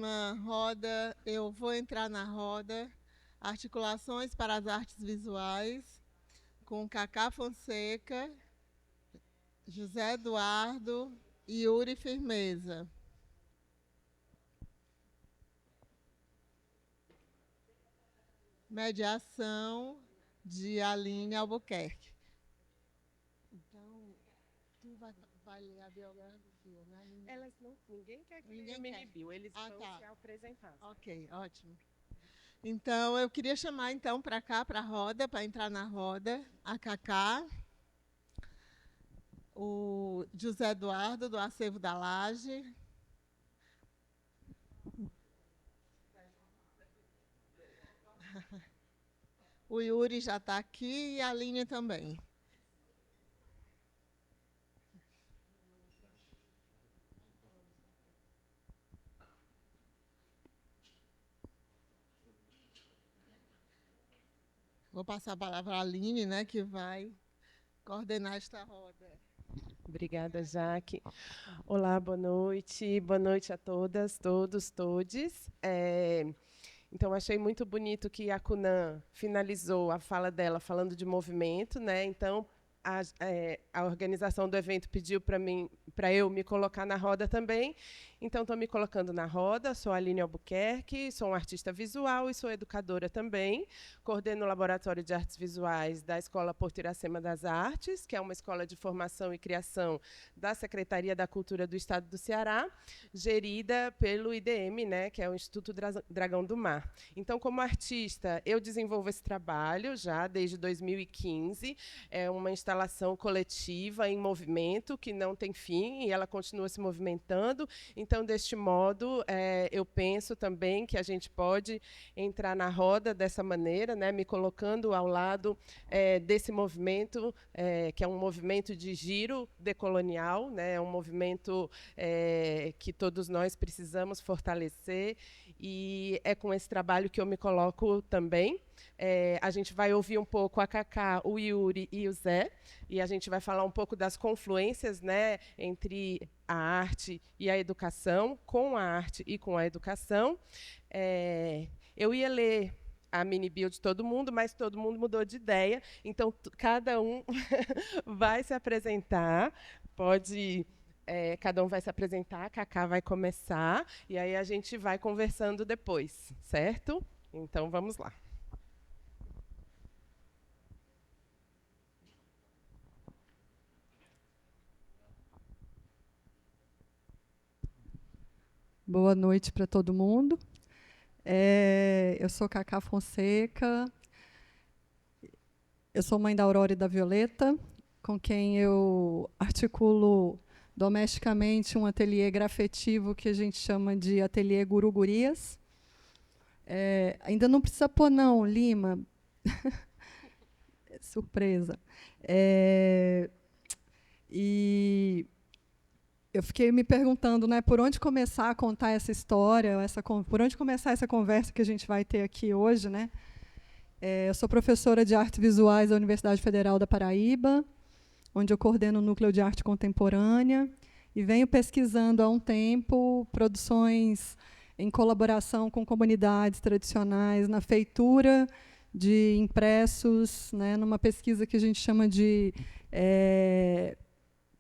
próxima roda, eu vou entrar na roda Articulações para as Artes Visuais, com Cacá Fonseca, José Eduardo e Yuri Firmeza. Mediação de Aline Albuquerque. Então, tu vai ler a biografia, né? Ninguém quer que Ninguém leia a mini-bio, eles vão tá. se apresentar. Ok, ótimo. Então, eu queria chamar então para cá, para a roda, para entrar na roda, a Cacá, o José Eduardo, do Acervo da Laje, o Yuri já está aqui e a Aline também. Vou passar a palavra à Aline, né, que vai coordenar esta roda. Obrigada, Jaque. Olá, boa noite a todas, todos, todes. Então, achei muito bonito que a Cunã finalizou a fala dela falando de movimento, né? Então, a organização do evento pediu para eu me colocar na roda também. Então, estou me colocando na roda. Sou a Aline Albuquerque, sou uma artista visual e sou educadora também. Coordeno o Laboratório de Artes Visuais da Escola Porto Iracema das Artes, que é uma escola de formação e criação da Secretaria da Cultura do Estado do Ceará, gerida pelo IDM, né, que é o Instituto Dragão do Mar. Então, como artista, eu desenvolvo esse trabalho já desde 2015. É uma instalação coletiva em movimento que não tem fim e ela continua se movimentando. Então, deste modo, eu penso também que a gente pode entrar na roda dessa maneira, né, me colocando ao lado desse movimento, que é um movimento de giro decolonial, né, é um movimento que todos nós precisamos fortalecer, e é com esse trabalho que eu me coloco também. A gente vai ouvir um pouco a Cacá, o Yuri e o Zé, e a gente vai falar um pouco das confluências, né, entre a arte e a educação, com a arte e com a educação. Eu ia ler a mini-bio de todo mundo, mas todo mundo mudou de ideia, então cada um vai se apresentar, cada um vai se apresentar, a Cacá vai começar, e aí a gente vai conversando depois, certo? Então, vamos lá. Boa noite para todo mundo. Eu sou Cacá Fonseca, eu sou mãe da Aurora e da Violeta, com quem eu articulo domesticamente um ateliê grafetivo que a gente chama de ateliê Gurugurias. Ainda não precisa pôr não, Lima. Surpresa. E eu fiquei me perguntando, né, por onde começar a contar essa história, por onde começar essa conversa que a gente vai ter aqui hoje, né? Eu sou professora de artes visuais da Universidade Federal da Paraíba, onde eu coordeno o Núcleo de Arte Contemporânea, e venho pesquisando há um tempo produções em colaboração com comunidades tradicionais na feitura de impressos, né, numa pesquisa que a gente chama de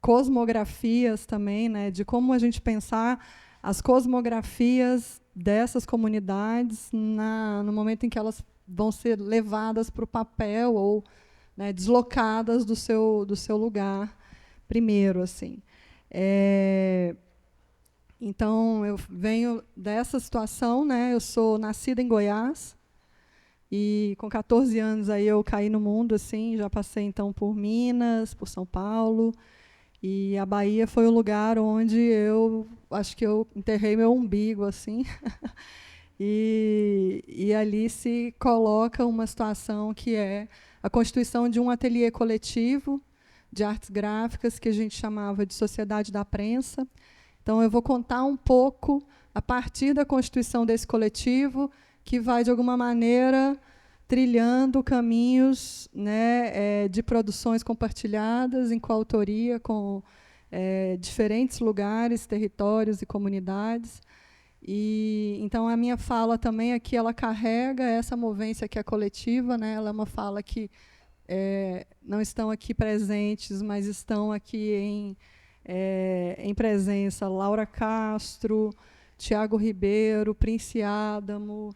cosmografias também, né, de como a gente pensar as cosmografias dessas comunidades no momento em que elas vão ser levadas para o papel ou, né, deslocadas do seu lugar primeiro, assim. Então, eu venho dessa situação, né, eu sou nascida em Goiás, e com 14 anos aí eu caí no mundo, assim, já passei então por Minas, por São Paulo, e a Bahia foi o lugar onde eu acho que eu enterrei meu umbigo, assim. E ali se coloca uma situação que é a constituição de um ateliê coletivo de artes gráficas que a gente chamava de Sociedade da Prensa. Então, eu vou contar um pouco a partir da constituição desse coletivo, que vai, de alguma maneira, trilhando caminhos, né, de produções compartilhadas em coautoria com diferentes lugares, territórios e comunidades. E então a minha fala também aqui, ela carrega essa movência que é coletiva, né? Ela é uma fala que não estão aqui presentes, mas estão aqui em presença Laura Castro, Tiago Ribeiro, Prince Adamo,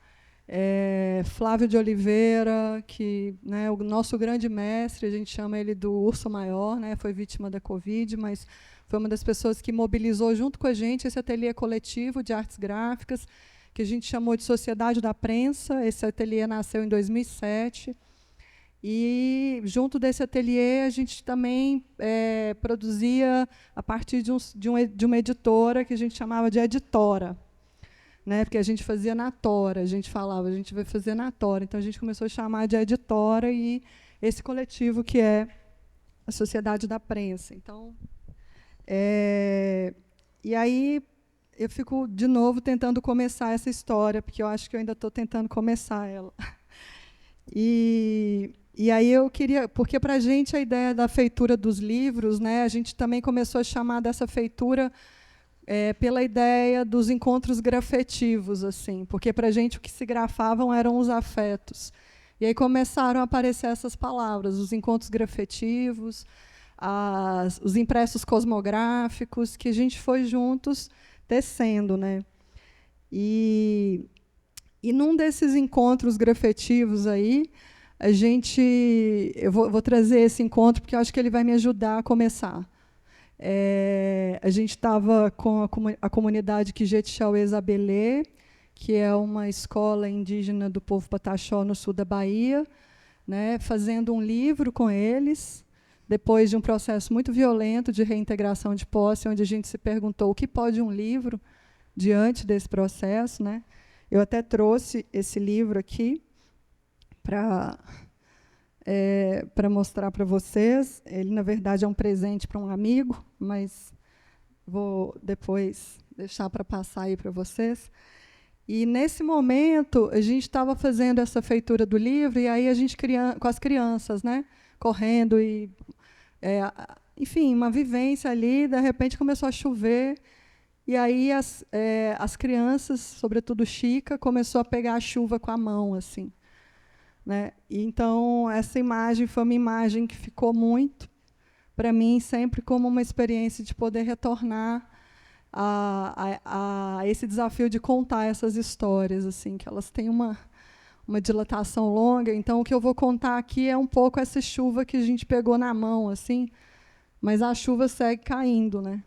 Flávio de Oliveira, que, né, o nosso grande mestre, a gente chama ele do Urso Maior, né, foi vítima da Covid, mas foi uma das pessoas que mobilizou junto com a gente esse ateliê coletivo de artes gráficas, que a gente chamou de Sociedade da Prensa. Esse ateliê nasceu em 2007. E, junto desse ateliê, a gente também produzia a partir de uma editora que a gente chamava de Editora, né? Porque a gente fazia na Tora, a gente falava, a gente vai fazer na Tora. Então, a gente começou a chamar de Editora e esse coletivo que é a Sociedade da Prensa. Então, e aí eu fico, de novo, tentando começar essa história, porque eu acho que eu ainda estou tentando começar ela. E aí eu queria, porque para a gente a ideia da feitura dos livros, né, a gente também começou a chamar dessa feitura pela ideia dos encontros grafetivos, assim, porque para a gente o que se grafavam eram os afetos. E aí começaram a aparecer essas palavras, os encontros grafetivos, os impressos cosmográficos, que a gente foi juntos tecendo, né? E num desses encontros grafetivos aí, eu vou trazer esse encontro porque eu acho que ele vai me ajudar a começar. A gente estava com a comunidade Quijeticauê-Zabelê, que é uma escola indígena do povo Pataxó no sul da Bahia, né, fazendo um livro com eles, depois de um processo muito violento de reintegração de posse, onde a gente se perguntou o que pode um livro diante desse processo, né? Eu até trouxe esse livro aqui para mostrar para vocês. Ele, na verdade, é um presente para um amigo, mas vou depois deixar para passar aí para vocês. E, nesse momento, a gente estava fazendo essa feitura do livro, e aí a gente, com as crianças, né, correndo, e, enfim, uma vivência ali, de repente começou a chover, e aí as crianças, sobretudo Chica, começou a pegar a chuva com a mão, assim, né? E, então, essa imagem foi uma imagem que ficou muito, para mim, sempre como uma experiência de poder retornar a esse desafio de contar essas histórias, assim, que elas têm uma dilatação longa. Então, o que eu vou contar aqui é um pouco essa chuva que a gente pegou na mão, assim, mas a chuva segue caindo, né?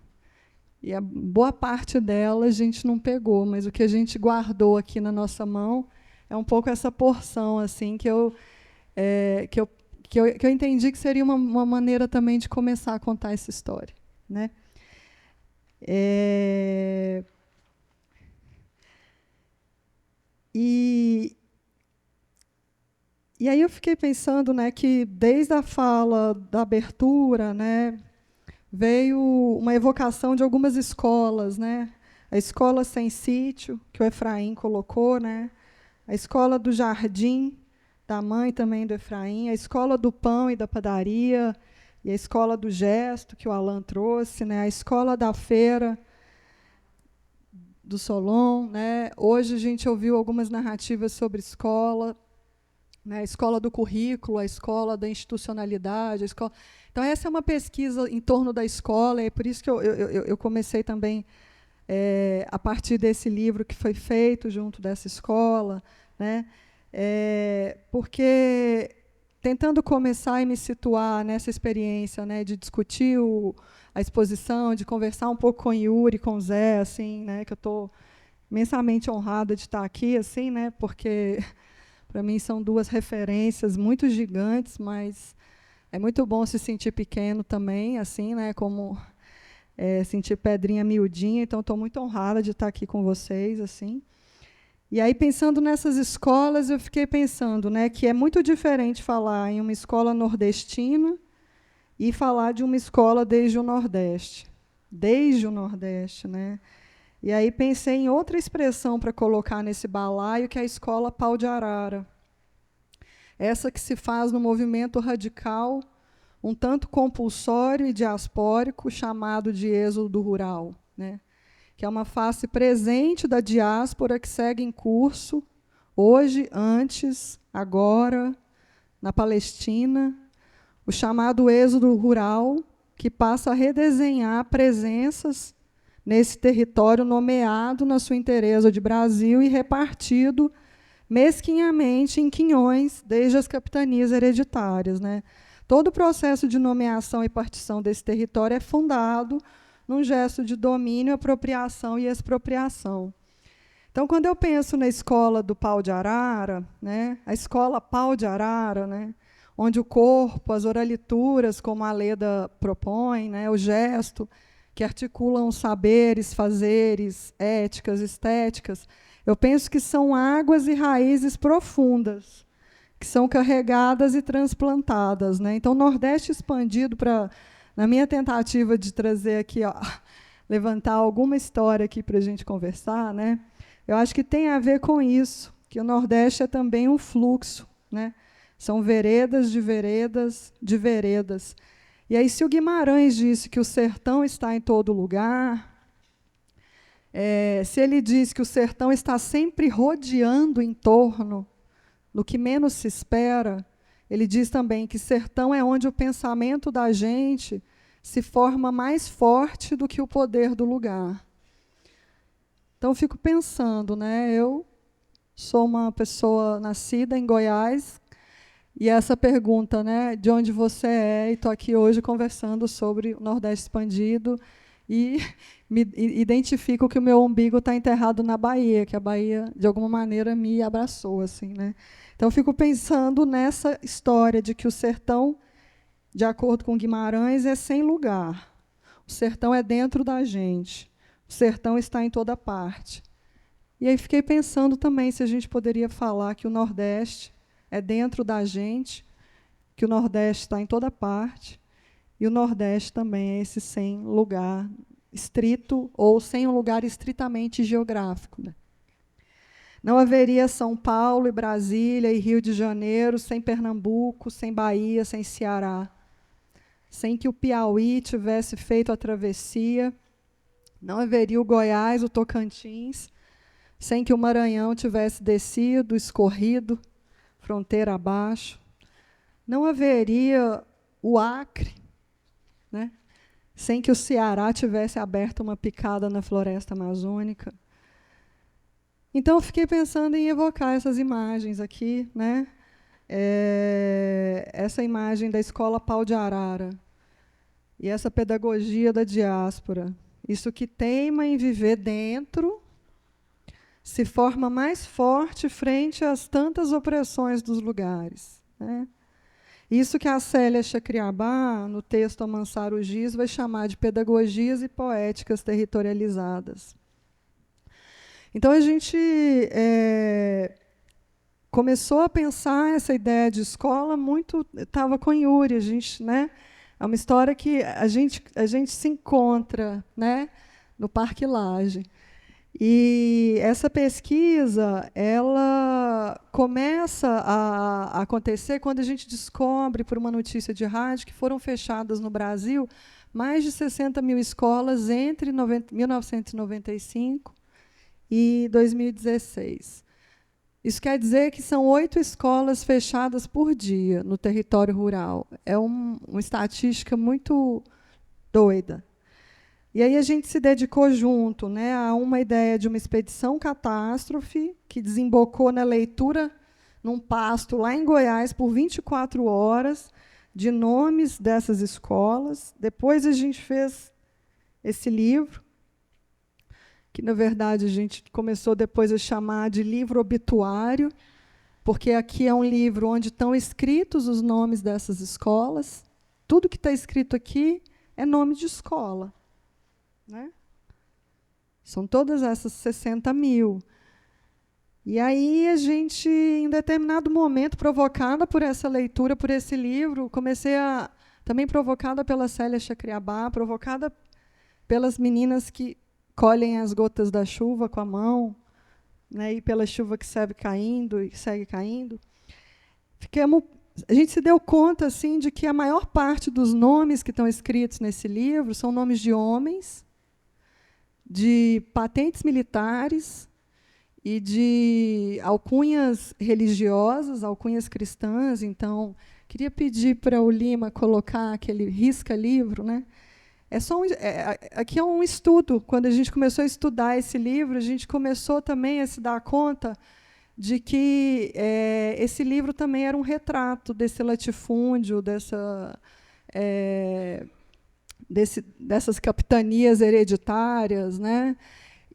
E a boa parte dela a gente não pegou, mas o que a gente guardou aqui na nossa mão é um pouco essa porção, assim, que eu entendi que seria uma maneira também de começar a contar essa história, né? E aí eu fiquei pensando, né, que desde a fala da abertura, né, veio uma evocação de algumas escolas, né? A escola Sem Sítio, que o Efraim colocou, né? A escola do Jardim, da mãe também do Efraim, a escola do Pão e da Padaria, e a escola do Gesto, que o Alan trouxe, né? A escola da Feira, do Solon, né? Hoje a gente ouviu algumas narrativas sobre escola, né? A escola do currículo, a escola da institucionalidade, a escola... Então, essa é uma pesquisa em torno da escola, e é por isso que eu comecei também a partir desse livro que foi feito junto dessa escola, né? Porque, tentando começar e me situar nessa experiência, né, de discutir a exposição, de conversar um pouco com o Yuri, com o Zé, assim, né, que eu estou imensamente honrada de estar aqui, assim, né, porque, para mim, são duas referências muito gigantes, mas é muito bom se sentir pequeno também, assim, né, como sentir pedrinha miudinha. Então, estou muito honrada de estar aqui com vocês, assim. E aí, pensando nessas escolas, eu fiquei pensando, né, que é muito diferente falar em uma escola nordestina e falar de uma escola desde o Nordeste. Desde o Nordeste, né? E aí pensei em outra expressão para colocar nesse balaio, que é a escola Pau de Arara. Essa que se faz no movimento radical, um tanto compulsório e diaspórico, chamado de êxodo rural, né? que é uma face presente da diáspora que segue em curso, hoje, antes, agora, na Palestina, o chamado êxodo rural, que passa a redesenhar presenças nesse território nomeado na sua inteireza de Brasil e repartido mesquinhamente em quinhões, desde as capitanias hereditárias, né? Todo o processo de nomeação e partição desse território é fundado num gesto de domínio, apropriação e expropriação. Então, quando eu penso na escola do Pau de Arara, né, a escola Pau de Arara, né, onde o corpo, as oralituras, como a Leda propõe, né, o gesto, que articulam saberes, fazeres, éticas, estéticas, eu penso que são águas e raízes profundas, que são carregadas e transplantadas, né? Então, o Nordeste expandido, na minha tentativa de trazer aqui, ó, levantar alguma história aqui para a gente conversar, né? Eu acho que tem a ver com isso, que o Nordeste é também um fluxo, né? São veredas de veredas de veredas. E aí, se o Guimarães disse que o sertão está em todo lugar, se ele diz que o sertão está sempre rodeando em torno, no que menos se espera, ele diz também que sertão é onde o pensamento da gente se forma mais forte do que o poder do lugar. Então, fico pensando, né? Eu sou uma pessoa nascida em Goiás, e essa pergunta, né, de onde você é, e estou aqui hoje conversando sobre o Nordeste expandido, e me identifico que o meu umbigo está enterrado na Bahia, que a Bahia, de alguma maneira, me abraçou, assim, né? Então, fico pensando nessa história de que o sertão, de acordo com Guimarães, é sem lugar. O sertão é dentro da gente. O sertão está em toda parte. E aí fiquei pensando também se a gente poderia falar que o Nordeste é dentro da gente, que o Nordeste está em toda parte, e o Nordeste também é esse sem lugar estrito, ou sem um lugar estritamente geográfico, né? Não haveria São Paulo e Brasília e Rio de Janeiro sem Pernambuco, sem Bahia, sem Ceará. Sem que o Piauí tivesse feito a travessia, não haveria o Goiás, o Tocantins, sem que o Maranhão tivesse descido, escorrido, fronteira abaixo. Não haveria o Acre, né, sem que o Ceará tivesse aberto uma picada na floresta amazônica. Então, eu fiquei pensando em evocar essas imagens aqui, né? Essa imagem da escola Pau de Arara e essa pedagogia da diáspora. Isso que teima em viver dentro se forma mais forte frente às tantas opressões dos lugares, né? Isso que a Célia Chacriabá, no texto Amansar o Giz, vai chamar de pedagogias e poéticas territorializadas. Então, a gente começou a pensar essa ideia de escola muito... Estava com Yuri, a gente, né? É uma história que a gente se encontra, né, no Parque Lage. E essa pesquisa, ela começa a acontecer quando a gente descobre, por uma notícia de rádio, que foram fechadas no Brasil mais de 60 mil escolas entre 1995 e 2016. Isso quer dizer que são 8 escolas fechadas por dia no território rural. É uma estatística muito doida. E aí a gente se dedicou junto, né, a uma ideia de uma expedição catástrofe, que desembocou na leitura num pasto lá em Goiás por 24 horas, de nomes dessas escolas. Depois a gente fez esse livro, que, na verdade, a gente começou depois a chamar de livro obituário, porque aqui é um livro onde estão escritos os nomes dessas escolas. Tudo que está escrito aqui é nome de escola, né? São todas essas 60 mil. E aí a gente, em determinado momento, provocada por essa leitura, por esse livro, comecei a, também provocada pela Célia Chacriabá, provocada pelas meninas que colhem as gotas da chuva com a mão, né, e pela chuva que segue caindo e segue caindo. A gente se deu conta, assim, de que a maior parte dos nomes que estão escritos nesse livro são nomes de homens de patentes militares e de alcunhas religiosas, alcunhas cristãs. Então, queria pedir para o Lima colocar aquele risca-livro, né? Aqui é um estudo. Quando a gente começou a estudar esse livro, a gente começou também a se dar conta de que esse livro também era um retrato desse latifúndio, dessas capitanias hereditárias, né?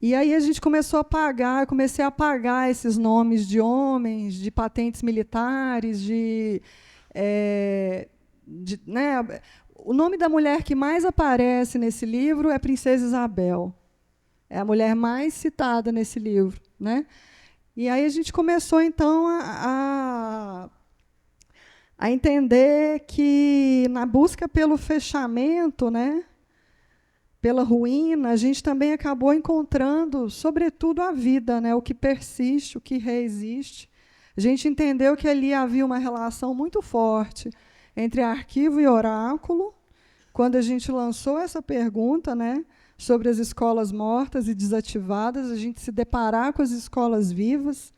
E aí a gente começou a apagar, comecei a apagar esses nomes de homens, de patentes militares, né? O nome da mulher que mais aparece nesse livro é Princesa Isabel. É a mulher mais citada nesse livro, né? E aí a gente começou, então, a entender que, na busca pelo fechamento, né, pela ruína, a gente também acabou encontrando, sobretudo, a vida, né, o que persiste, o que reexiste. A gente entendeu que ali havia uma relação muito forte entre arquivo e oráculo. Quando a gente lançou essa pergunta, né, sobre as escolas mortas e desativadas, a gente se deparar com as escolas vivas,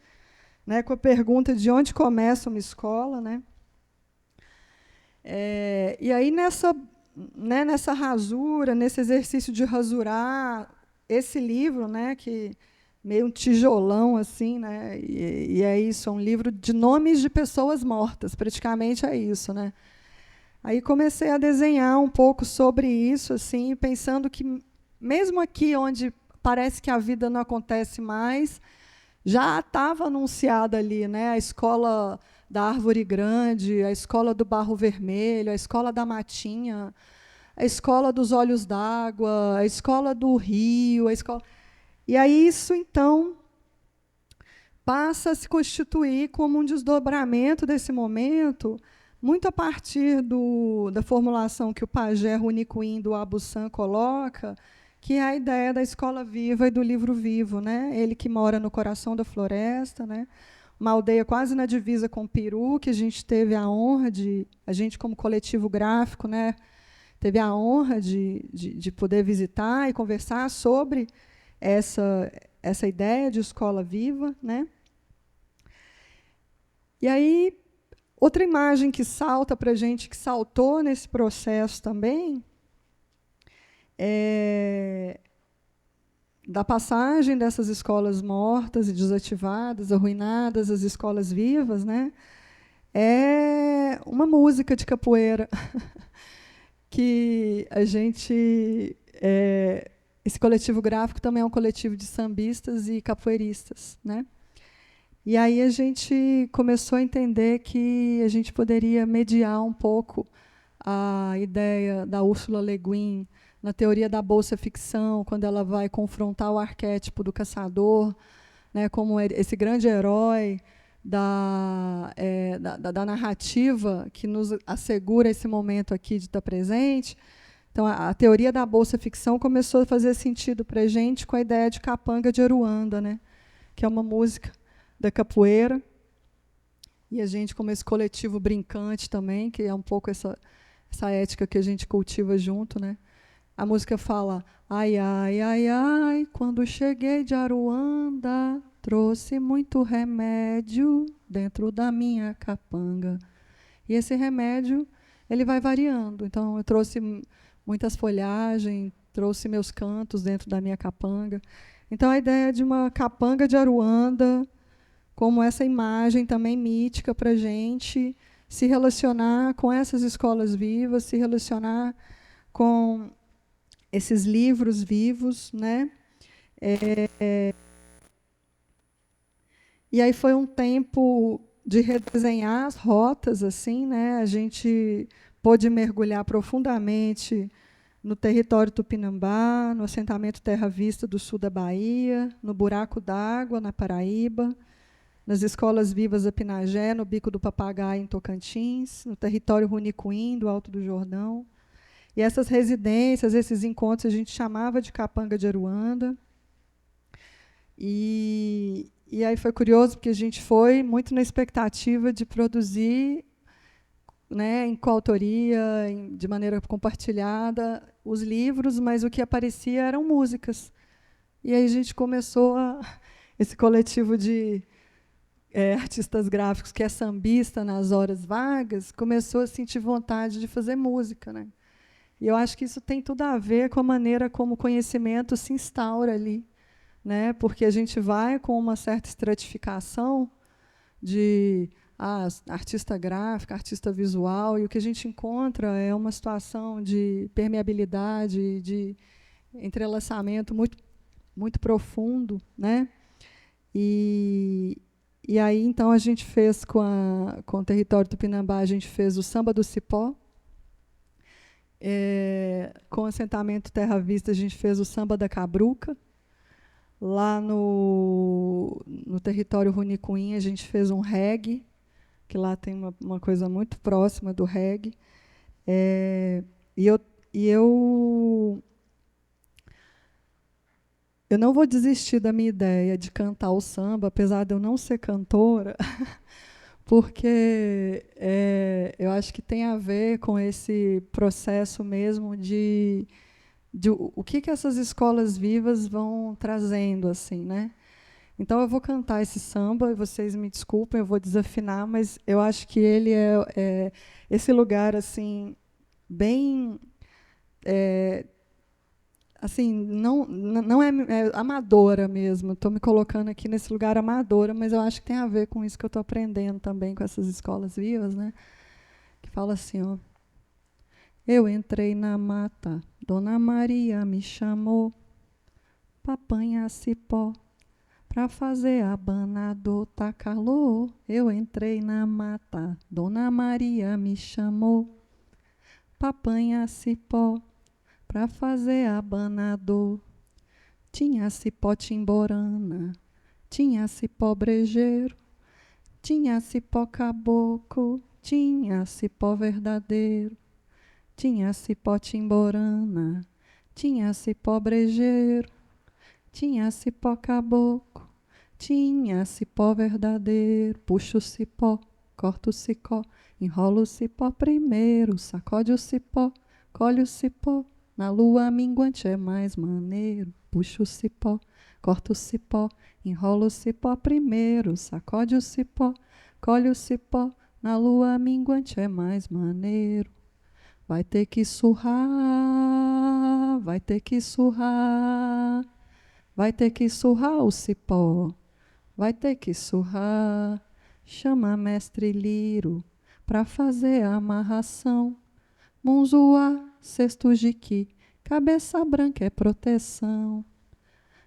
né, com a pergunta de onde começa uma escola, né? E aí, nessa rasura, nesse exercício de rasurar esse livro, né, que meio um tijolão assim, né, e é isso, é um livro de nomes de pessoas mortas, praticamente é isso, né? Aí comecei a desenhar um pouco sobre isso, assim, pensando que mesmo aqui onde parece que a vida não acontece mais, já estava anunciada ali, né, a escola da Árvore Grande, a escola do Barro Vermelho, a escola da Matinha, a escola dos Olhos d'Água, a escola do Rio, a escola... E aí isso, então, passa a se constituir como um desdobramento desse momento, muito a partir da formulação que o pajé Runicuim do Abussan coloca, que é a ideia da escola viva e do livro vivo, né? Ele que mora no coração da floresta, né? Uma aldeia quase na divisa com o Peru, que a gente teve a honra a gente como coletivo gráfico, né, teve a honra de poder visitar e conversar sobre essa ideia de escola viva, né? E aí, outra imagem que salta para a gente, que saltou nesse processo também, da passagem dessas escolas mortas e desativadas, arruinadas, as escolas vivas, né, é uma música de capoeira que a gente... esse coletivo gráfico também é um coletivo de sambistas e capoeiristas, né? E aí a gente começou a entender que a gente poderia mediar um pouco a ideia da Ursula Le Guin na teoria da bolsa-ficção, quando ela vai confrontar o arquétipo do caçador, né, como esse grande herói da narrativa que nos assegura esse momento aqui de estar presente. Então, a teoria da bolsa-ficção começou a fazer sentido para a gente com a ideia de Capanga de Aruanda, né, que é uma música da capoeira, e a gente, como esse coletivo brincante também, que é um pouco essa ética que a gente cultiva junto, né? A música fala: ai, ai, ai, ai, quando cheguei de Aruanda, trouxe muito remédio dentro da minha capanga. E esse remédio, ele vai variando. Então, eu trouxe muitas folhagens, trouxe meus cantos dentro da minha capanga. Então, a ideia de uma capanga de Aruanda, como essa imagem também mítica para a gente se relacionar com essas escolas vivas, se relacionar com esses livros vivos, né? E aí foi um tempo de redesenhar as rotas, assim, né? A gente pôde mergulhar profundamente no território Tupinambá, no assentamento Terra Vista do sul da Bahia, no Buraco d'Água, na Paraíba, nas escolas vivas da Pinagé, no Bico do Papagaio, em Tocantins, no território Runicuim, do Alto do Jordão. E essas residências, esses encontros, a gente chamava de Capanga de Aruanda. E aí foi curioso, porque a gente foi muito na expectativa de produzir, né, em coautoria, de maneira compartilhada, os livros, mas o que aparecia eram músicas, E aí a gente começou esse coletivo de artistas gráficos, que é sambista nas horas vagas, começou a sentir vontade de fazer música, né? E eu acho que isso tem tudo a ver com a maneira como o conhecimento se instaura ali, né? Porque a gente vai com uma certa estratificação de artista gráfico, artista visual, e o que a gente encontra é uma situação de permeabilidade, de entrelaçamento muito, muito profundo, né? E aí, então, a gente fez com o território tupinambá, a gente fez o Samba do Cipó. Com o assentamento Terra Vista, a gente fez o Samba da Cabruca. Lá no território Runicuim, a gente fez um reggae, que lá tem uma coisa muito próxima do reggae. Eu não vou desistir da minha ideia de cantar o samba, apesar de eu não ser cantora, porque eu acho que tem a ver com esse processo mesmo de o que essas escolas vivas vão trazendo, assim, né? Então eu vou cantar esse samba, e vocês me desculpem, eu vou desafinar, mas eu acho que ele é esse lugar assim bem assim, não é amadora mesmo. Estou me colocando aqui nesse lugar amadora, mas eu acho que tem a ver com isso que eu estou aprendendo também com essas escolas vivas, né? Que fala assim, ó: eu entrei na mata, Dona Maria me chamou pra apanhar cipó, pra fazer abanador, tá calor. Eu entrei na mata, Dona Maria me chamou pra apanhar cipó, pra fazer abanador. Tinha cipó timborana, tinha cipó brejeiro, tinha cipó caboclo, tinha cipó verdadeiro, tinha cipó timborana, tinha cipó brejeiro, tinha cipó caboclo, tinha cipó verdadeiro. Puxa o cipó, corta o cicó, enrola o cipó primeiro, sacode o cipó, colhe o cipó, na lua minguante é mais maneiro. Puxa o cipó, corta o cipó, enrola o cipó primeiro, sacode o cipó, colhe o cipó, na lua minguante é mais maneiro. Vai ter que surrar, vai ter que surrar, vai ter que surrar o cipó, vai ter que surrar. Chama mestre Liro pra fazer a amarração. Munzuá, cesto jiqui, cabeça branca é proteção.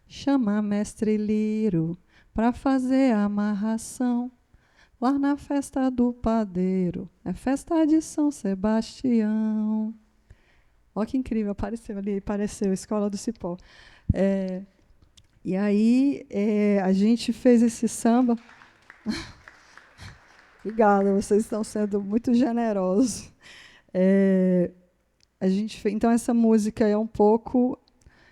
Chama mestre Liro pra fazer a amarração. Lá na festa do padeiro, é festa de São Sebastião. Olha que incrível, apareceu ali, apareceu, Escola do Cipó. E aí a gente fez esse samba. Obrigada, vocês estão sendo muito generosos. Então, essa música é um pouco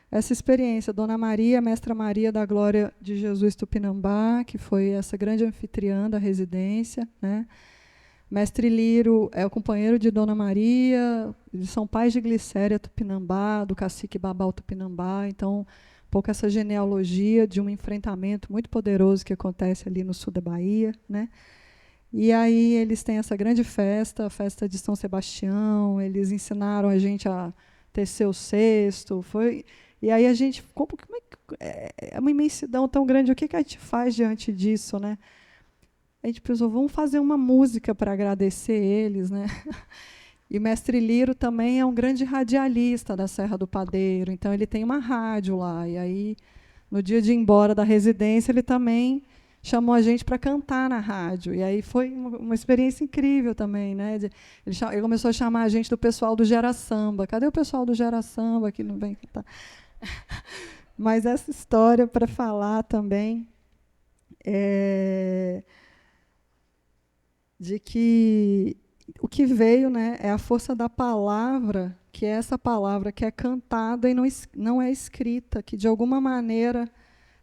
essa experiência. Dona Maria, Mestra Maria da Glória de Jesus Tupinambá, que foi essa grande anfitriã da residência, né? Mestre Liro é o companheiro de Dona Maria, eles são pais de Glicéria Tupinambá, do cacique Babau Tupinambá. Então, um pouco essa genealogia de um enfrentamento muito poderoso que acontece ali no sul da Bahia, né? E aí eles têm essa grande festa, a festa de São Sebastião. Eles ensinaram a gente a tecer o cesto. E aí a gente, como é que é uma imensidão tão grande, o que a gente faz diante disso, né? A gente pensou, vamos fazer uma música para agradecer eles, né? E o mestre Liro também é um grande radialista da Serra do Padeiro, então ele tem uma rádio lá. E aí, no dia de ir embora da residência, ele também chamou a gente para cantar na rádio. E aí foi uma experiência incrível também, né? Ele começou a chamar a gente do pessoal do Gera Samba. Cadê o pessoal do Gera Samba que não vem cantar? Mas essa história para falar também de que o que veio, né, é a força da palavra, que é essa palavra que é cantada e não é escrita, que de alguma maneira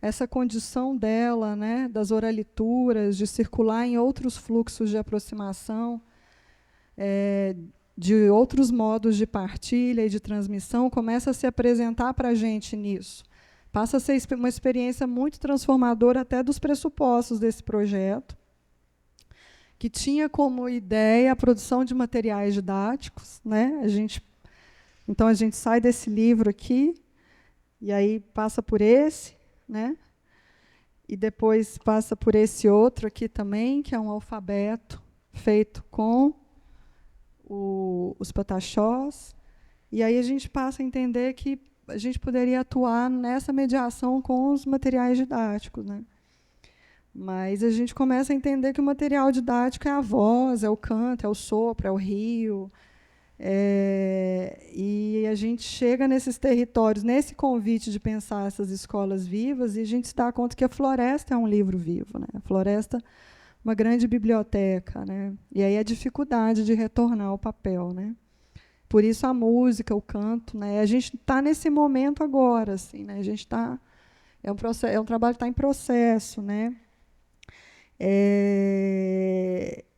essa condição dela, né, das oralituras, de circular em outros fluxos de aproximação, de outros modos de partilha e de transmissão, começa a se apresentar para a gente nisso. passa a ser uma experiência muito transformadora até dos pressupostos desse projeto, que tinha como ideia a produção de materiais didáticos, né? Então, a gente sai desse livro aqui, e aí passa por esse, né? E depois passa por esse outro aqui também, que é um alfabeto feito com os pataxós. E aí a gente passa a entender que a gente poderia atuar nessa mediação com os materiais didáticos, né? Mas a gente começa a entender que o material didático é a voz, é o canto, é o sopro, é o rio. E a gente chega nesses territórios, nesse convite de pensar essas escolas vivas, e a gente se dá conta que a floresta é um livro vivo, né? A floresta, uma grande biblioteca, né? E aí a dificuldade de retornar ao papel, né? Por isso a música, o canto, né? A gente está nesse momento agora, assim, né? A gente está é um trabalho que está em processo, né?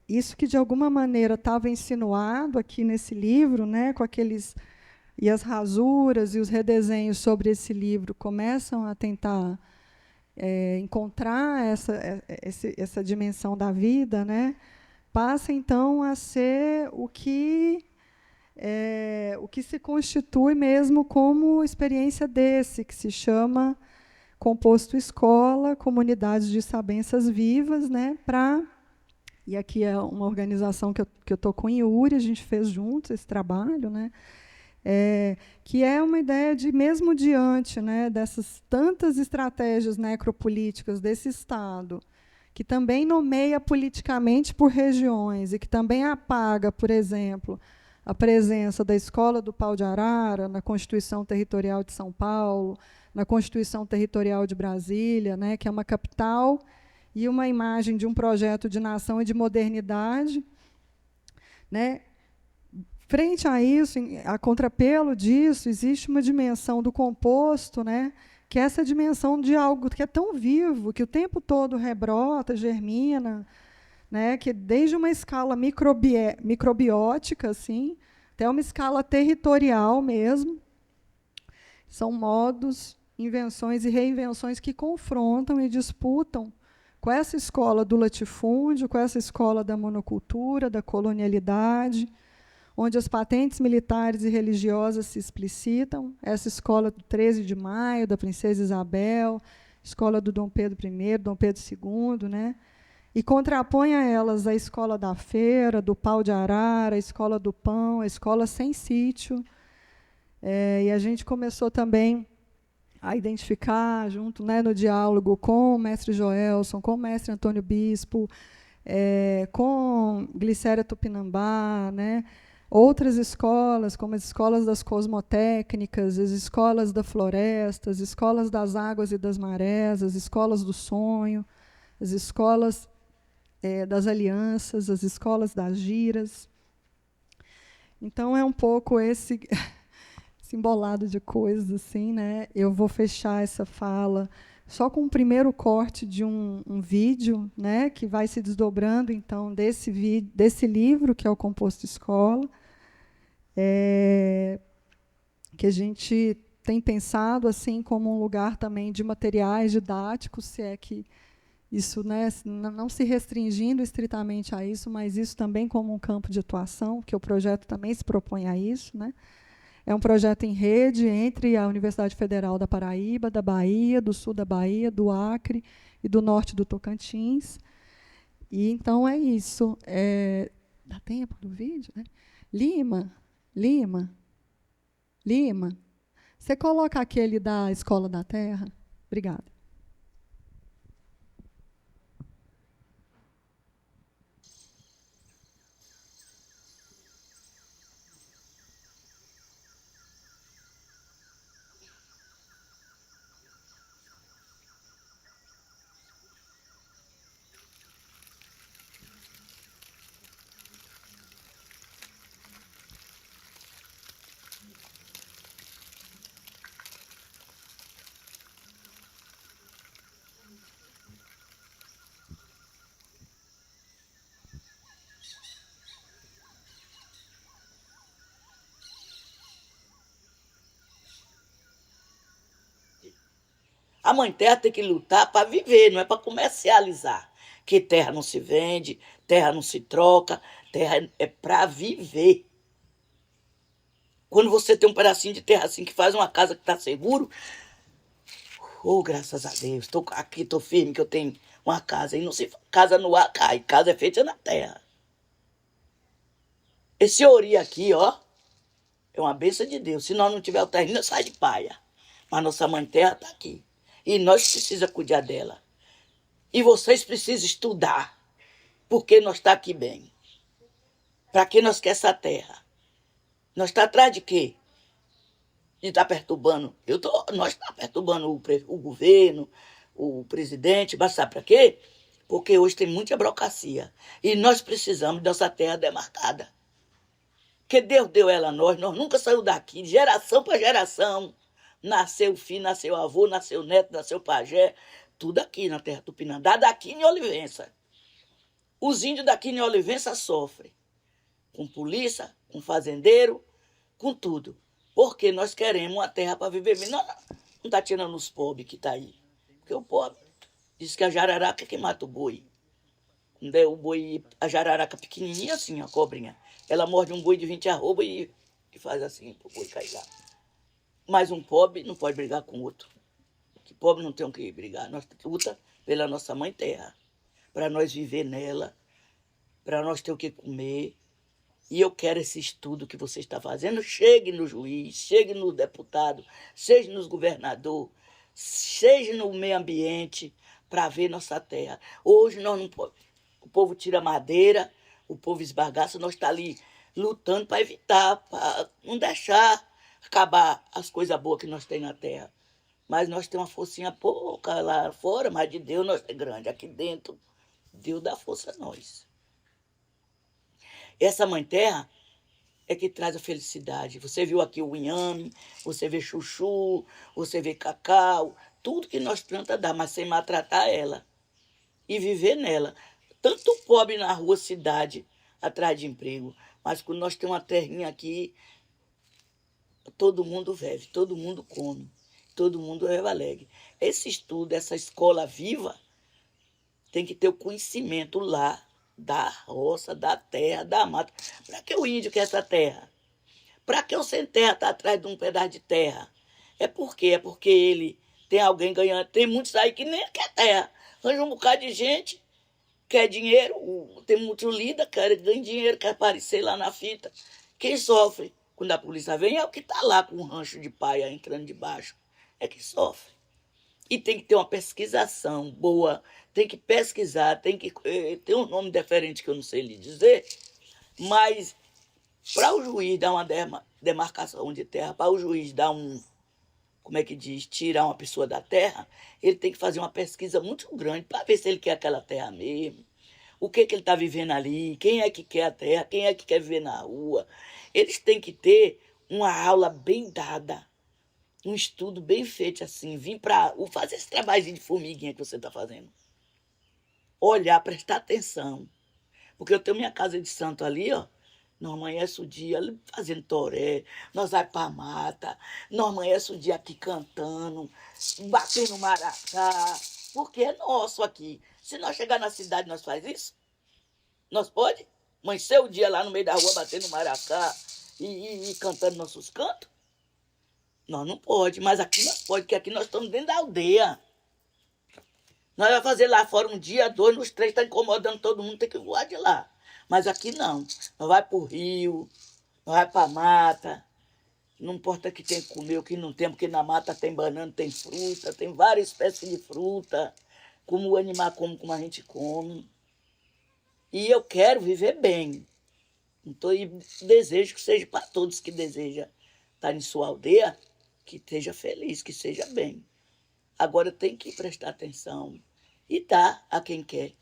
Isso que de alguma maneira estava insinuado aqui nesse livro, né? Com aqueles e as rasuras e os redesenhos sobre esse livro começam a tentar encontrar essa dimensão da vida, né? Passa então a ser o que se constitui mesmo como experiência desse, que se chama Composto Escola, Comunidades de Sabenças Vivas, né? E aqui é uma organização que eu estou com o Iuri, a gente fez juntos esse trabalho, né? Que é uma ideia de, mesmo diante, né, dessas tantas estratégias necropolíticas desse Estado, que também nomeia politicamente por regiões e que também apaga, por exemplo, a presença da Escola do Pau de Arara na Constituição Territorial de São Paulo, na Constituição Territorial de Brasília, né, que é uma capital e uma imagem de um projeto de nação e de modernidade, né? Frente a isso, a contrapelo disso, existe uma dimensão do composto, né? Que é essa dimensão de algo que é tão vivo, que o tempo todo rebrota, germina, né? Que desde uma escala microbiótica, assim, até uma escala territorial mesmo, são modos, invenções e reinvenções que confrontam e disputam com essa escola do latifúndio, com essa escola da monocultura, da colonialidade, onde as patentes militares e religiosas se explicitam, essa escola do 13 de maio, da Princesa Isabel, escola do Dom Pedro I, Dom Pedro II, né? E contrapõe a elas a escola da feira, do pau de arara, a escola do pão, a escola sem sítio. E a gente começou também a identificar, junto, né, no diálogo com o mestre Joelson, com o mestre Antônio Bispo, com Glicéria Tupinambá, né, outras escolas, como as escolas das cosmotécnicas, as escolas da floresta, as escolas das águas e das marés, as escolas do sonho, as escolas das alianças, as escolas das giras. Então, é um pouco esse embolado de coisas, assim, né? Eu vou fechar essa fala só com o primeiro corte de um vídeo, né, que vai se desdobrando, então, desse livro, que é o Composto Escola, que a gente tem pensado assim como um lugar também de materiais didáticos, se é que isso, né, não se restringindo estritamente a isso, mas isso também como um campo de atuação, que o projeto também se propõe a isso, né? É um projeto em rede entre a Universidade Federal da Paraíba, da Bahia, do sul da Bahia, do Acre e do norte do Tocantins. E então é isso. Dá tempo do vídeo, né? Lima, você coloca aquele da Escola da Terra? Obrigada. A mãe terra tem que lutar para viver, não é para comercializar. Que terra não se vende, terra não se troca, terra é para viver. Quando você tem um pedacinho de terra assim que faz uma casa que está seguro, oh, graças a Deus, estou aqui, estou firme que eu tenho uma casa. E não se casa no ar, cai. Casa é feita na terra. Esse ori aqui, ó, é uma bênção de Deus. Se nós não tiver o terreno, sai de paia. Mas nossa mãe terra está aqui. E nós precisamos cuidar dela. E vocês precisam estudar. Porque nós está aqui bem. Para que nós quer essa terra? Nós está atrás de quê? De estar perturbando. Nós está perturbando o governo, o presidente, mas sabe para quê? Porque hoje tem muita burocracia. E nós precisamos dessa terra demarcada. Porque Deus deu ela a nós nunca saímos daqui, de geração para geração. Nasceu filho, nasceu avô, nasceu neto, nasceu pajé, tudo aqui na terra Tupinambá, daqui em Olivença. Os índios daqui em Olivença sofrem. Com polícia, com fazendeiro, com tudo. Porque nós queremos uma terra para viver bem. Não está tirando os pobres que está aí. Porque o pobre diz que a jararaca é que mata o boi. Quando é o boi, a jararaca pequenininha assim, a cobrinha, ela morde um boi de 20 arroba e faz assim para o boi cair lá. Mas um pobre não pode brigar com outro. Que pobre não tem o que brigar. Nós luta pela nossa mãe terra. Para nós viver nela. Para nós ter o que comer. E eu quero esse estudo que você está fazendo. Chegue no juiz, chegue no deputado, seja nos governador, seja no meio ambiente, para ver nossa terra. Hoje nós não podemos. O povo tira madeira, o povo esbagaça, nós está ali lutando para evitar, para não deixar acabar as coisas boas que nós temos na terra. Mas nós temos uma forcinha pouca lá fora, mas de Deus nós é grande. Aqui dentro, Deus dá força a nós. Essa mãe terra é que traz a felicidade. Você viu aqui o inhame, você vê chuchu, você vê cacau, tudo que nós plantamos dá, mas sem maltratar ela. E viver nela. Tanto pobre na rua, cidade, atrás de emprego. Mas quando nós temos uma terrinha aqui, todo mundo vive, todo mundo come, todo mundo é alegre. Esse estudo, essa escola viva, tem que ter o conhecimento lá da roça, da terra, da mata. Para que o índio quer essa terra? Para que o sem terra está atrás de um pedaço de terra? É por quê? É porque ele tem alguém ganhando. Tem muitos aí que nem quer terra. Arranja um bocado de gente, quer dinheiro, tem muito líder, quer ganhar dinheiro, quer aparecer lá na fita. Quem sofre quando a polícia vem é o que está lá com um rancho de paia entrando debaixo. É que sofre. E tem que ter uma pesquisação boa, tem que pesquisar, tem um nome diferente que eu não sei lhe dizer, mas para o juiz dar uma demarcação de terra, para o juiz dar como é que diz, tirar uma pessoa da terra, ele tem que fazer uma pesquisa muito grande para ver se ele quer aquela terra mesmo, o que ele está vivendo ali, quem é que quer a terra, quem é que quer viver na rua. Eles têm que ter uma aula bem dada, um estudo bem feito assim, vir para fazer esse trabalho de formiguinha que você está fazendo. Olhar, prestar atenção. Porque eu tenho minha casa de santo ali, ó. Nós amanhece o dia ali fazendo toré, nós vamos para a mata, nós amanhece o dia aqui cantando, batendo maracá, porque é nosso aqui. Se nós chegar na cidade, nós faz isso? Nós pode? Amanhecer o dia lá no meio da rua batendo maracá e cantando nossos cantos? Nós não pode, mas aqui nós pode, porque aqui nós estamos dentro da aldeia. Nós vamos fazer lá fora um dia, dois, nos três, está incomodando todo mundo, tem que voar de lá. Mas aqui não. Nós vai para o rio, nós vai para a mata. Não importa o que tem que comer, o que não tem, porque na mata tem banana, tem fruta, tem várias espécies de fruta, como o animal come, como a gente come. E eu quero viver bem. Então, desejo que seja para todos que desejam estar em sua aldeia, que esteja feliz, que seja bem. Agora tem que prestar atenção e dar a quem quer.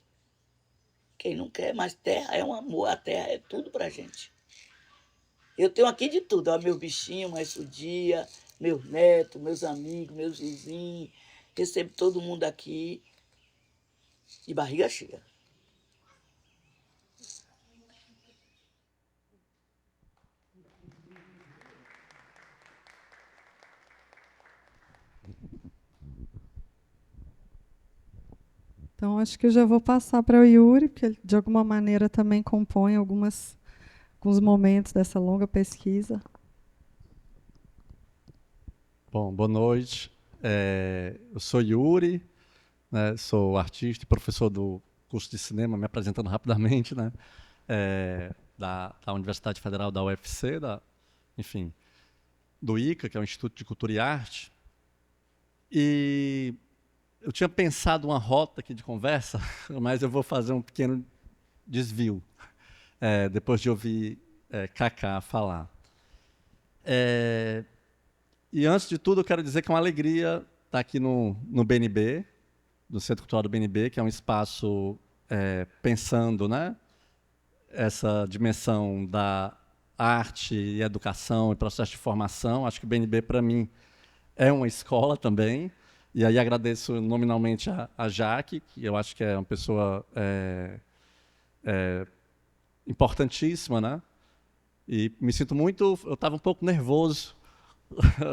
Quem não quer, mas terra é um amor, a terra é tudo pra gente. Eu tenho aqui de tudo, ó, meus bichinhos, mais o dia, meus netos, meus amigos, meus vizinhos. Recebo todo mundo aqui de barriga cheia. Então, acho que eu já vou passar para o Yuri, porque ele, de alguma maneira, também compõe alguns momentos dessa longa pesquisa. Bom, boa noite. Eu sou Yuri, né, sou artista e professor do curso de cinema, me apresentando rapidamente, né, da Universidade Federal da UFC, enfim, do ICA, que é o Instituto de Cultura e Arte. E eu tinha pensado uma rota aqui de conversa, mas eu vou fazer um pequeno desvio, depois de ouvir Cacá falar. E antes de tudo, eu quero dizer que é uma alegria estar aqui no BNB, no Centro Cultural do BNB, que é um espaço pensando, né, essa dimensão da arte e educação e processo de formação. Acho que o BNB, para mim, é uma escola também. E aí agradeço nominalmente a Jaque, que eu acho que é uma pessoa importantíssima, né? E me sinto muito... Eu estava um pouco nervoso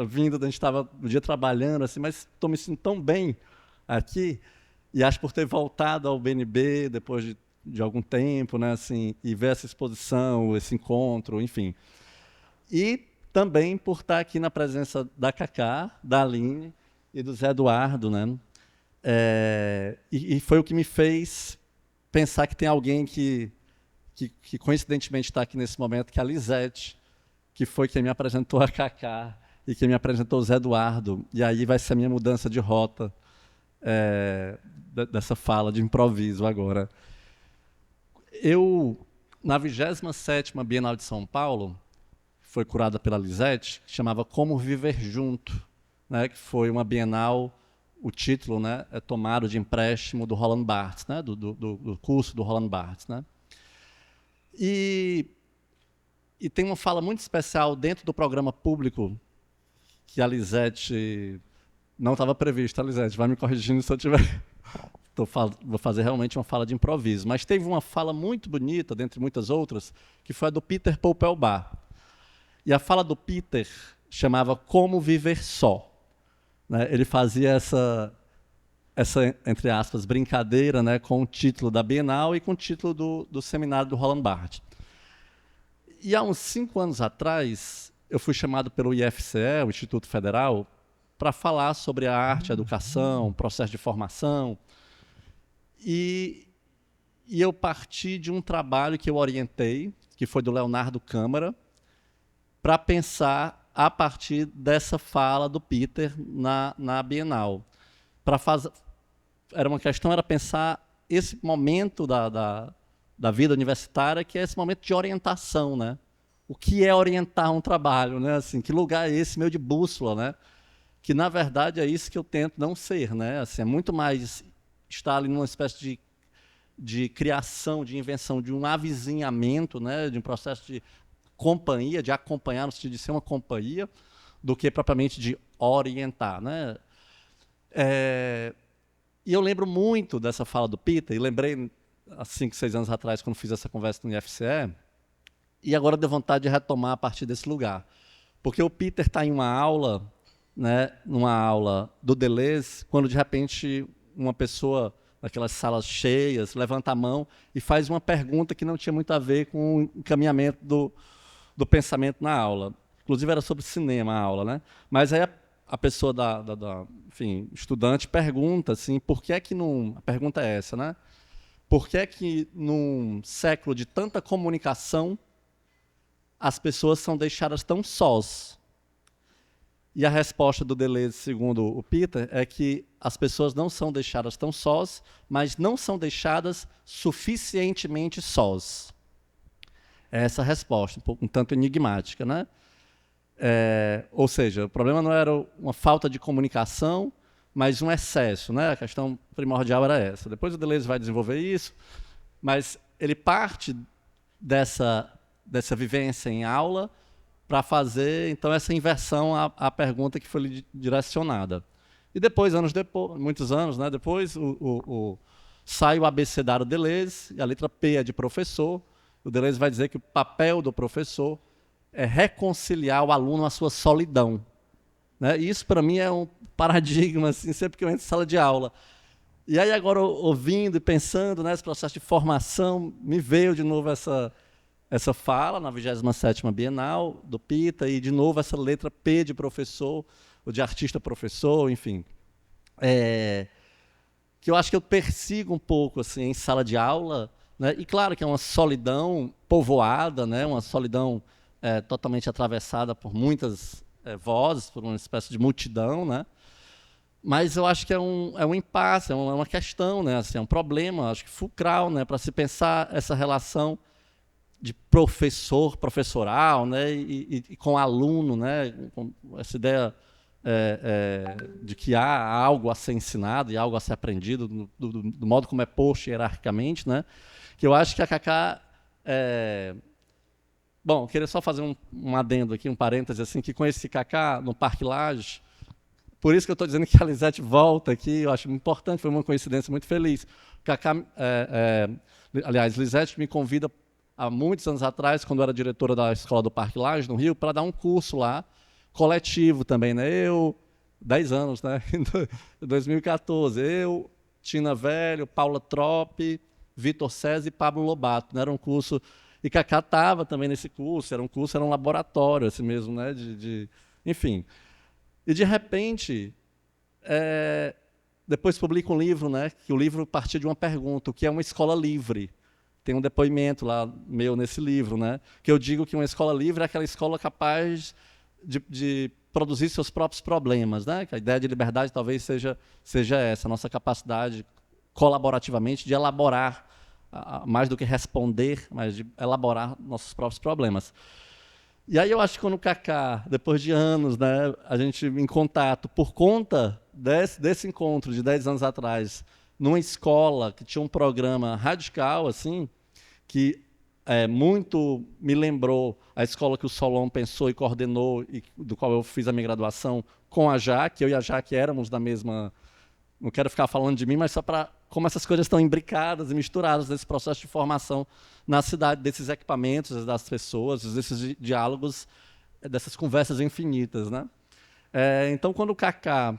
vindo, a gente estava o dia trabalhando, assim, mas estou me sentindo tão bem aqui, e acho por ter voltado ao BNB depois de algum tempo, né, assim, e ver essa exposição, esse encontro, enfim. E também por estar aqui na presença da Cacá, da Aline e do Zé Eduardo, né? E foi o que me fez pensar que tem alguém que coincidentemente está aqui nesse momento, que é a Lisete, que foi quem me apresentou a Cacá e quem me apresentou o Zé Eduardo. E aí vai ser a minha mudança de rota dessa fala de improviso agora. Eu, na 27ª Bienal de São Paulo, foi curada pela Lisete, que chamava Como Viver Junto, né, que foi uma Bienal, o título, né, é tomado de empréstimo do Roland Barthes, né, do curso do Roland Barthes, né. E tem uma fala muito especial dentro do programa público que a Lisete não estava prevista. A Lisete vai me corrigindo se eu tiver... Vou fazer realmente uma fala de improviso. Mas teve uma fala muito bonita, dentre muitas outras, que foi a do Peter Poupelbar. E a fala do Peter chamava Como Viver Só. Né? Ele fazia essa, entre aspas, brincadeira, né, com o título da Bienal e com o título do seminário do Roland Barthes. E há uns 5 anos atrás, eu fui chamado pelo IFCE, o Instituto Federal, para falar sobre a arte, a educação, o processo de formação. E eu parti de um trabalho que eu orientei, que foi do Leonardo Câmara, para pensar a partir dessa fala do Peter na Bienal. Era pensar esse momento da vida universitária, que é esse momento de orientação, né? O que é orientar um trabalho, né? Assim, que lugar é esse meu de bússola, né? Que, na verdade, é isso que eu tento não ser, né? Assim, é muito mais estar ali numa espécie de criação, de invenção, de um avizinhamento, né? De um processo de companhia, de acompanhar, no sentido de ser uma companhia, do que propriamente de orientar, né? E eu lembro muito dessa fala do Peter, e lembrei há 5, 6 anos atrás, quando fiz essa conversa no IFCE, e agora deu vontade de retomar a partir desse lugar. Porque o Peter está em uma aula, né, numa aula do Deleuze, quando, de repente, uma pessoa, naquelas salas cheias, levanta a mão e faz uma pergunta que não tinha muito a ver com o encaminhamento do pensamento na aula. Inclusive, era sobre cinema a aula, né? Mas aí a pessoa enfim, estudante pergunta assim, por que é que a pergunta é essa, né? Por que é que, num século de tanta comunicação, as pessoas são deixadas tão sós? E a resposta do Deleuze, segundo o Peter, é que as pessoas não são deixadas tão sós, mas não são deixadas suficientemente sós. É essa a resposta, um tanto enigmática, né? Ou seja, o problema não era uma falta de comunicação, mas um excesso, né? A questão primordial era essa. Depois o Deleuze vai desenvolver isso, mas ele parte dessa vivência em aula para fazer, então, essa inversão à pergunta que foi lhe direcionada. E depois, muitos anos, né, depois, sai o abecedário Deleuze, e a letra P é de professor. O Deleuze vai dizer que o papel do professor é reconciliar o aluno à sua solidão. Né? E isso, para mim, é um paradigma, assim, sempre que eu entro em sala de aula. E aí agora, ouvindo e pensando nesse processo de formação, me veio de novo essa fala na 27ª Bienal do Pita, e de novo essa letra P de professor, ou de artista-professor, enfim. Que eu acho que eu persigo um pouco assim, em sala de aula, né? E claro que é uma solidão povoada, né? Uma solidão totalmente atravessada por muitas vozes, por uma espécie de multidão, né? Mas eu acho que é um impasse, é uma questão, né? Assim, é um problema, acho que fulcral, né? Para se pensar essa relação de professoral, né? E com aluno, né? Com essa ideia de que há algo a ser ensinado e algo a ser aprendido do modo como é posto hierarquicamente, né? Que eu acho que a Cacá... Bom, eu queria só fazer um adendo aqui, um parêntese, assim, que conheci Cacá no Parque Lage. Por isso que eu estou dizendo que a Lisete volta aqui, eu acho importante, foi uma coincidência muito feliz. Cacá, aliás, Lisete me convida há muitos anos atrás, quando eu era diretora da Escola do Parque Lage, no Rio, para dar um curso lá, coletivo também, né? 10 anos, né? Em 2014, Tina Velho, Paula Troppe, Vitor César e Pablo Lobato, né? Era um curso, e Cacá estava também nesse curso, era um laboratório, assim mesmo, né? Enfim. E, de repente, depois publica um livro, né? Que o livro partia de uma pergunta, o que é uma escola livre? Tem um depoimento lá meu nesse livro, né? Que eu digo que uma escola livre é aquela escola capaz de produzir seus próprios problemas, né? Que a ideia de liberdade talvez seja essa, a nossa capacidade colaborativamente de elaborar, mais do que responder, mas de elaborar nossos próprios problemas. E aí eu acho que quando o Cacá, depois de anos, né, a gente em contato, por conta desse encontro de 10 anos atrás, numa escola que tinha um programa radical, assim, que muito me lembrou a escola que o Solon pensou e coordenou, e do qual eu fiz a minha graduação com a Jaque. Eu e a Jaque éramos da mesma... Não quero ficar falando de mim, mas só para como essas coisas estão imbricadas e misturadas nesse processo de formação na cidade, desses equipamentos, das pessoas, desses diálogos, dessas conversas infinitas, né? Então, quando o Cacá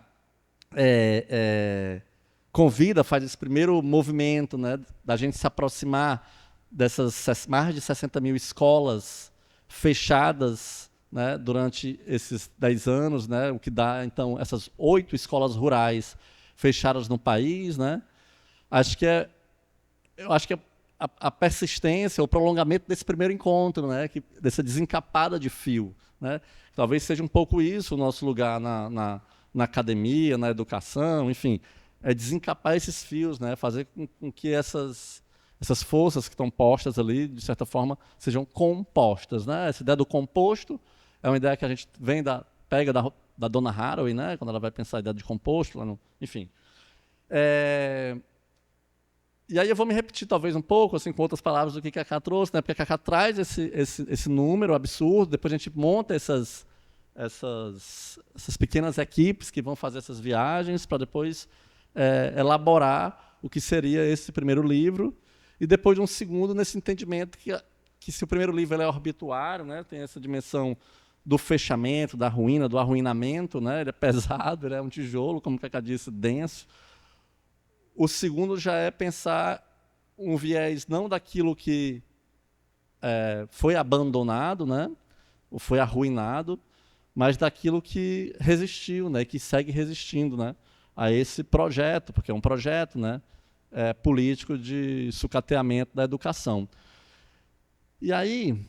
convida, faz esse primeiro movimento, né, da gente se aproximar dessas mais de 60 mil escolas fechadas, né, durante esses 10 anos, né, o que dá, então, essas 8 escolas rurais fechadas no país, né? Eu acho que a persistência, o prolongamento desse primeiro encontro, né, dessa desencapada de fio, né? Talvez seja um pouco isso o nosso lugar na academia, na educação, enfim, desencapar esses fios, né, fazer com que essas forças que estão postas ali, de certa forma, sejam compostas, né? Essa ideia do composto é uma ideia que a gente pega da Donna Haraway, né, quando ela vai pensar a ideia de composto, enfim. E aí eu vou me repetir talvez um pouco, assim, com outras palavras do que a Cacá trouxe, né? Porque a Cacá traz esse número absurdo, depois a gente monta essas pequenas equipes que vão fazer essas viagens para depois elaborar o que seria esse primeiro livro, e depois de um segundo nesse entendimento que se o primeiro livro ele é orbituário, né, tem essa dimensão do fechamento, da ruína, do arruinamento, né, ele é pesado, ele é um tijolo, como a Cacá disse, denso. O segundo já é pensar um viés não daquilo que foi abandonado, né, ou foi arruinado, mas daquilo que resistiu, né, que segue resistindo, né, a esse projeto, porque é um projeto, né, político de sucateamento da educação. E aí,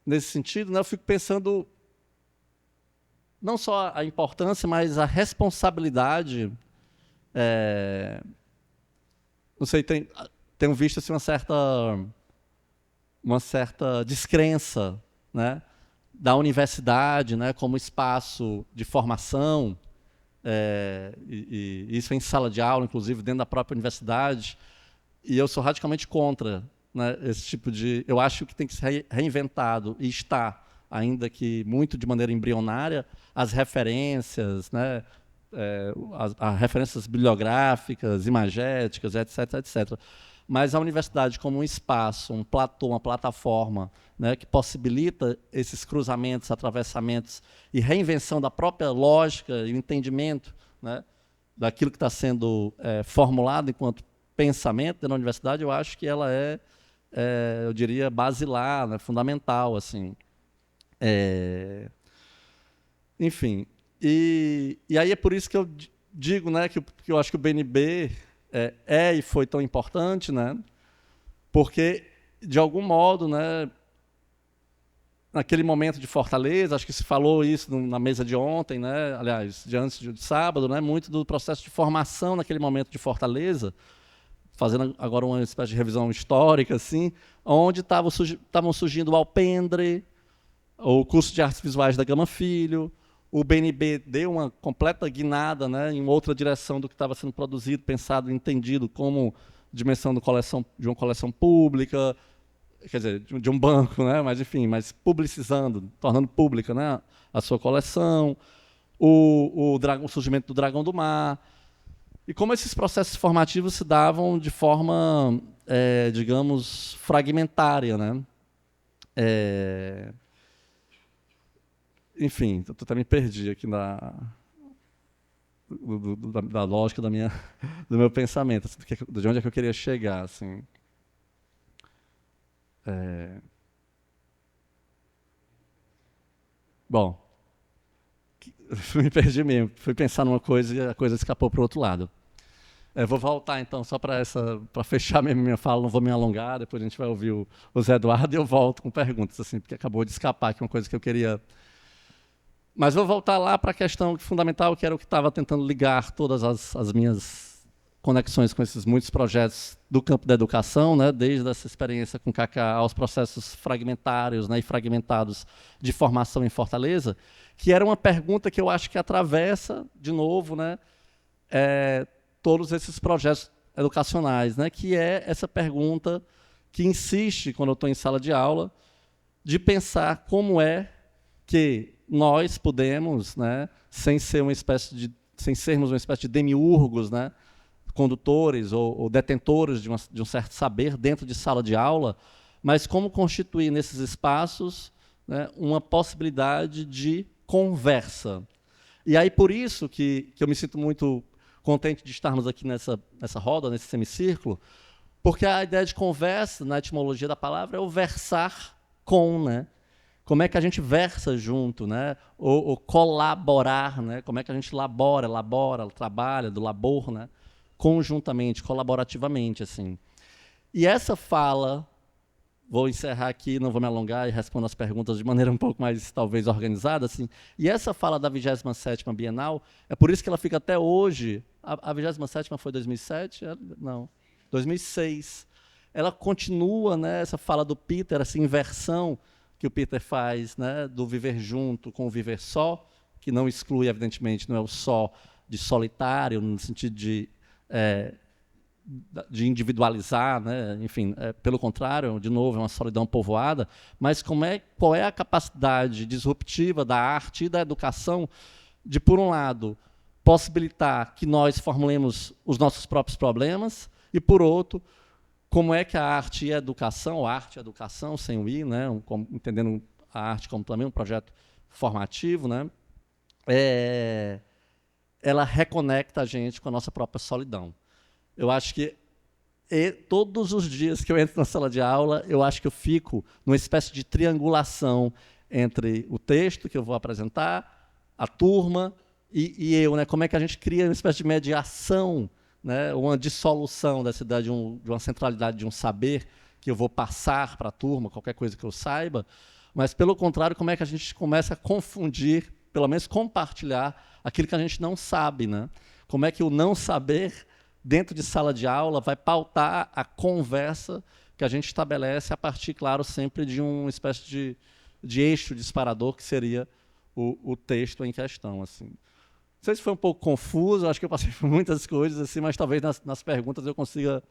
nesse sentido, né, eu fico pensando não só a importância, mas a responsabilidade. Não sei, tenho visto assim, uma certa descrença, né, da universidade, né, como espaço de formação, e isso em sala de aula, inclusive dentro da própria universidade, e eu sou radicalmente contra, né, esse tipo de... Eu acho que tem que ser reinventado, e está, ainda que muito de maneira embrionária, as referências, né, as referências bibliográficas, imagéticas, etc., etc. Mas a universidade como um espaço, um platô, uma plataforma, né, que possibilita esses cruzamentos, atravessamentos e reinvenção da própria lógica e o entendimento né, daquilo que está sendo formulado enquanto pensamento dentro da universidade, eu acho que ela eu diria, basilar, né, fundamental, assim. Enfim, e aí é por isso que eu digo, né, que eu acho que o BNB e foi tão importante, né, porque, de algum modo, né, naquele momento de Fortaleza, acho que se falou isso na mesa de ontem, né, aliás, de antes de sábado, né, muito do processo de formação naquele momento de Fortaleza, fazendo agora uma espécie de revisão histórica, assim, onde estavam surgindo o Alpendre, o curso de artes visuais da Gama Filho, o BNB deu uma completa guinada, né, em outra direção do que estava sendo produzido, pensado, entendido como dimensão de uma coleção pública, quer dizer, de um banco, né, mas enfim, mas publicizando, tornando pública, né, a sua coleção, o surgimento do Dragão do Mar, e como esses processos formativos se davam de forma, digamos, fragmentária, né? Enfim, eu até me perdi aqui da lógica do meu pensamento, assim, de onde é que eu queria chegar, assim. Bom, me perdi mesmo. Fui pensar numa coisa e a coisa escapou para o outro lado. Vou voltar, então, só para fechar minha fala, não vou me alongar, depois a gente vai ouvir o Zé Eduardo e eu volto com perguntas, assim, porque acabou de escapar aqui uma coisa que eu queria... Mas vou voltar lá para a questão fundamental, que era o que estava tentando ligar todas as minhas conexões com esses muitos projetos do campo da educação, né, desde essa experiência com Kaká aos processos fragmentários, né, e fragmentados de formação em Fortaleza, que era uma pergunta que eu acho que atravessa, de novo, né, todos esses projetos educacionais, né, que é essa pergunta que insiste, quando eu estou em sala de aula, de pensar como é que nós podemos, né, sem sermos uma espécie de demiurgos, né, condutores ou detentores de um certo saber dentro de sala de aula, mas como constituir nesses espaços, né, uma possibilidade de conversa. E aí, por isso que eu me sinto muito contente de estarmos aqui nessa roda, nesse semicírculo, porque a ideia de conversa, na etimologia da palavra, é o versar com, né? Como é que a gente versa junto, né? Ou colaborar, né? Como é que a gente elabora, trabalha, do labor, né? Conjuntamente, colaborativamente, assim. E essa fala, vou encerrar aqui, não vou me alongar e responder as perguntas de maneira um pouco mais, talvez, organizada, assim. E essa fala da 27ª Bienal, é por isso que ela fica até hoje. A 27ª foi 2007? Não, 2006. Ela continua, né, essa fala do Peter, essa inversão que o Peter faz, né, do viver junto com o viver só, que não exclui, evidentemente, não é o só de solitário, no sentido de individualizar, né? Enfim, pelo contrário, de novo, é uma solidão povoada, mas qual é a capacidade disruptiva da arte e da educação de, por um lado, possibilitar que nós formulemos os nossos próprios problemas e, por outro, como é que a arte e a educação, ou arte e a educação, sem o I, né? Entendendo a arte como também um projeto formativo, né? Ela reconecta a gente com a nossa própria solidão. Eu acho que todos os dias que eu entro na sala de aula, eu acho que eu fico numa espécie de triangulação entre o texto que eu vou apresentar, a turma e eu, né? Como é que a gente cria uma espécie de mediação, né? Uma dissolução dessa ideia de uma centralidade de um saber que eu vou passar para a turma, qualquer coisa que eu saiba, mas, pelo contrário, como é que a gente começa a confundir, pelo menos compartilhar, aquilo que a gente não sabe, né? Como é que o não saber dentro de sala de aula vai pautar a conversa que a gente estabelece a partir, claro, sempre de uma espécie de eixo disparador, que seria o texto em questão, assim. Não sei se foi um pouco confuso, acho que eu passei por muitas coisas, assim, mas talvez nas perguntas eu consiga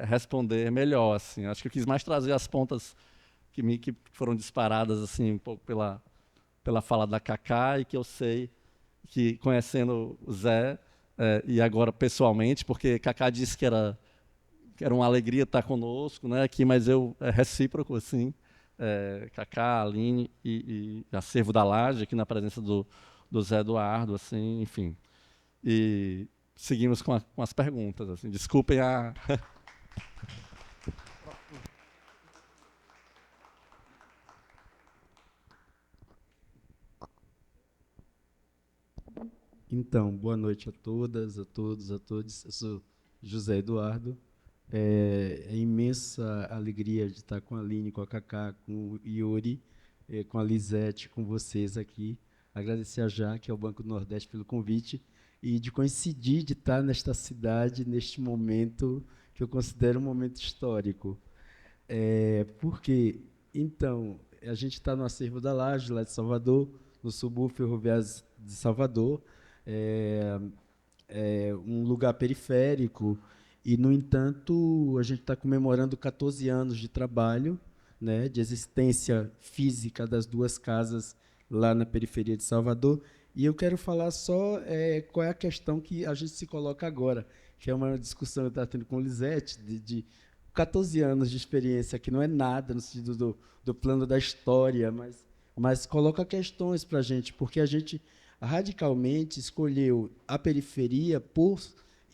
responder melhor, assim. Acho que eu quis mais trazer as pontas que foram disparadas, assim, um pouco pela fala da Kaká, e que eu sei que, conhecendo o Zé, e agora pessoalmente, porque Kaká disse que era uma alegria estar conosco, né, aqui, mas é recíproco, assim, Kaká, Aline e Acervo da Laje, aqui na presença do Zé Eduardo, assim, enfim. e seguimos com as perguntas. Assim. Desculpem a... Então, boa noite a todas, a todos, a todos. Eu sou José Eduardo. É imensa alegria de estar com a Aline, com a Cacá, com o Yuri, com a Lisete, com vocês aqui. Agradecer a Jaque, ao Banco do Nordeste, pelo convite e de coincidir de estar nesta cidade, neste momento que eu considero um momento histórico. Porque, então, a gente está no acervo da Laje, lá de Salvador, no subúrbio ferroviário de Salvador, um lugar periférico, e, no entanto, a gente está comemorando 14 anos de trabalho, né, de existência física das duas casas lá na periferia de Salvador, e eu quero falar só qual é a questão que a gente se coloca agora, que é uma discussão que eu estava tendo com o Lisete, de 14 anos de experiência, que não é nada no sentido do plano da história, mas coloca questões para a gente, porque a gente radicalmente escolheu a periferia por...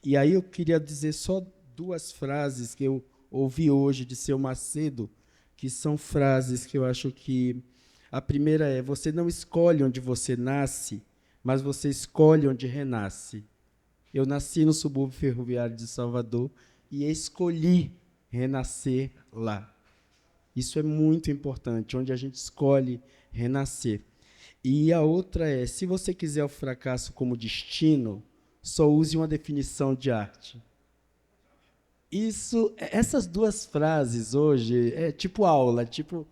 E aí eu queria dizer só duas frases que eu ouvi hoje de Seu Macedo, que são frases que eu acho que... A primeira é: você não escolhe onde você nasce, mas você escolhe onde renasce. Eu nasci no subúrbio ferroviário de Salvador e escolhi renascer lá. Isso é muito importante, onde a gente escolhe renascer. E a outra é: se você quiser o fracasso como destino, só use uma definição de arte. Essas duas frases hoje é tipo aula, tipo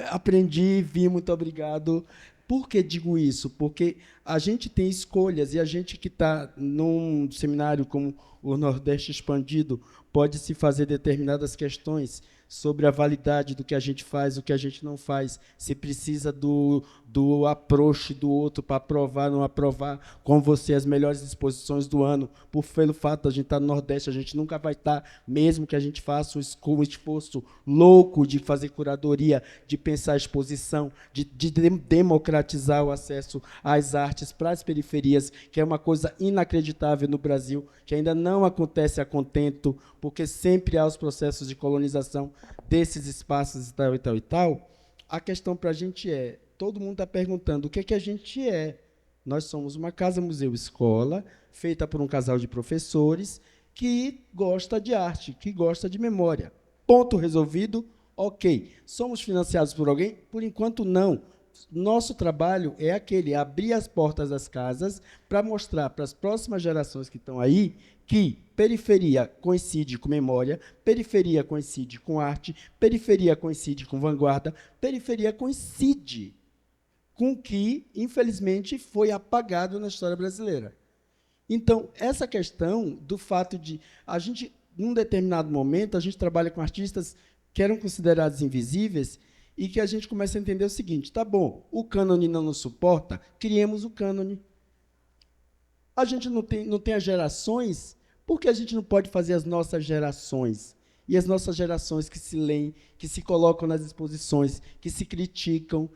aprendi, vi, muito obrigado. Por que digo isso? Porque a gente tem escolhas e a gente que está num seminário como o Nordeste Expandido pode se fazer determinadas questões sobre a validade do que a gente faz, o que a gente não faz, se precisa do approach do outro para aprovar, não aprovar, com você as melhores exposições do ano, pelo fato de a gente estar no Nordeste, a gente nunca vai estar, mesmo que a gente faça um esforço louco de fazer curadoria, de pensar a exposição, de democratizar o acesso às artes para as periferias, que é uma coisa inacreditável no Brasil, que ainda não acontece a contento, porque sempre há os processos de colonização desses espaços e tal, e tal, e tal. A questão para a gente é, todo mundo está perguntando o que a gente é. Nós somos uma casa, museu, escola, feita por um casal de professores que gosta de arte, que gosta de memória. Ponto resolvido, ok. Somos financiados por alguém? Por enquanto, não. Nosso trabalho é abrir as portas das casas para mostrar para as próximas gerações que estão aí que periferia coincide com memória, periferia coincide com arte, periferia coincide com vanguarda, periferia coincide com o que, infelizmente, foi apagado na história brasileira. Então, essa questão do fato de a gente, num determinado momento, a gente trabalha com artistas que eram considerados invisíveis e que a gente começa a entender o seguinte: tá bom, o cânone não nos suporta, criemos o cânone. A gente não tem as gerações, por que a gente não pode fazer as nossas gerações? E as nossas gerações que se leem, que se colocam nas exposições, que se criticam,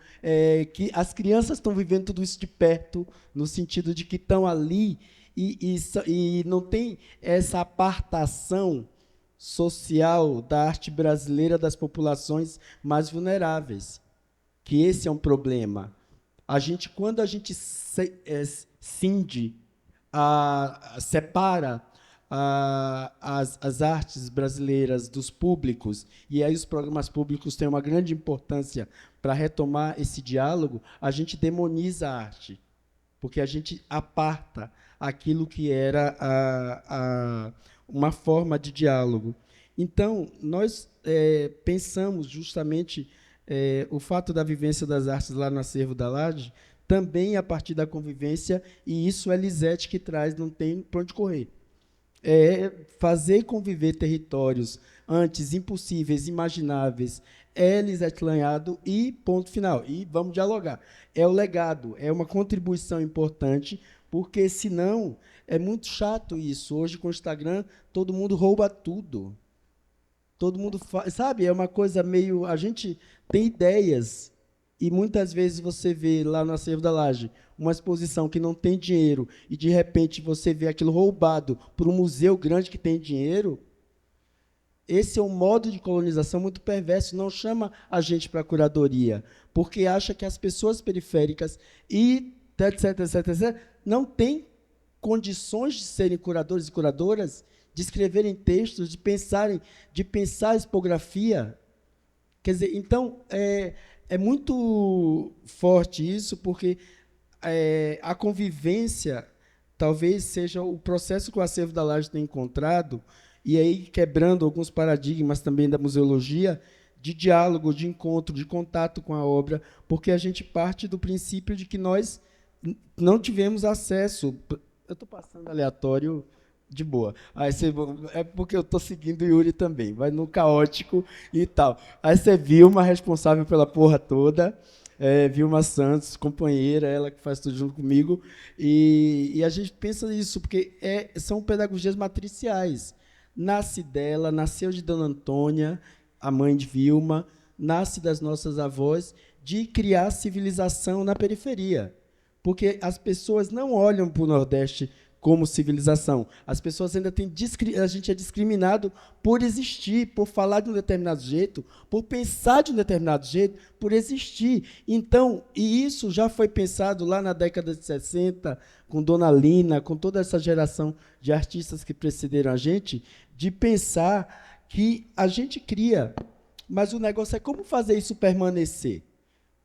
que as crianças estão vivendo tudo isso de perto, no sentido de que estão ali e não tem essa apartação social da arte brasileira das populações mais vulneráveis, que esse é um problema. Quando a gente separa as artes brasileiras dos públicos, e aí os programas públicos têm uma grande importância para retomar esse diálogo, a gente demoniza a arte, porque a gente aparta aquilo que era uma forma de diálogo. Então, nós pensamos justamente o fato da vivência das artes lá no acervo da Laje, também a partir da convivência, e isso é Lisete que traz, não tem para onde correr. Fazer conviver territórios antes impossíveis, imagináveis, Lisete Lanhado, e ponto final. E vamos dialogar. É o legado, é uma contribuição importante, porque, senão, é muito chato isso. Hoje, com o Instagram, todo mundo rouba tudo. Todo mundo faz, sabe? É uma coisa meio... A gente tem ideias, E muitas vezes você vê lá no Acervo da Laje uma exposição que não tem dinheiro e, de repente, você vê aquilo roubado por um museu grande que tem dinheiro. Esse é um modo de colonização muito perverso. Não chama a gente para a curadoria, porque acha que as pessoas periféricas e etc, etc, etc, não têm condições de serem curadores e curadoras, de escreverem textos, de pensar a expografia. Quer dizer, então, é muito forte isso, porque a convivência talvez seja o processo que o Acervo da Laje tem encontrado, e aí quebrando alguns paradigmas também da museologia, de diálogo, de encontro, de contato com a obra, porque a gente parte do princípio de que nós não tivemos acesso. Eu estou passando aleatório de boa. Aí é porque eu estou seguindo o Yuri também, vai no caótico e tal. Aí você viu uma responsável pela porra toda, Vilma Santos, companheira, ela que faz tudo junto comigo, e a gente pensa nisso, porque são pedagogias matriciais. Nasce dela, nasceu de Dona Antônia, a mãe de Vilma, nasce das nossas avós, de criar civilização na periferia. Porque as pessoas não olham para o Nordeste como civilização. As pessoas ainda têm... A gente é discriminado por existir, por falar de um determinado jeito, por pensar de um determinado jeito, por existir. Então, e isso já foi pensado lá na década de 60, com Dona Lina, com toda essa geração de artistas que precederam a gente, de pensar que a gente cria, mas o negócio é como fazer isso permanecer.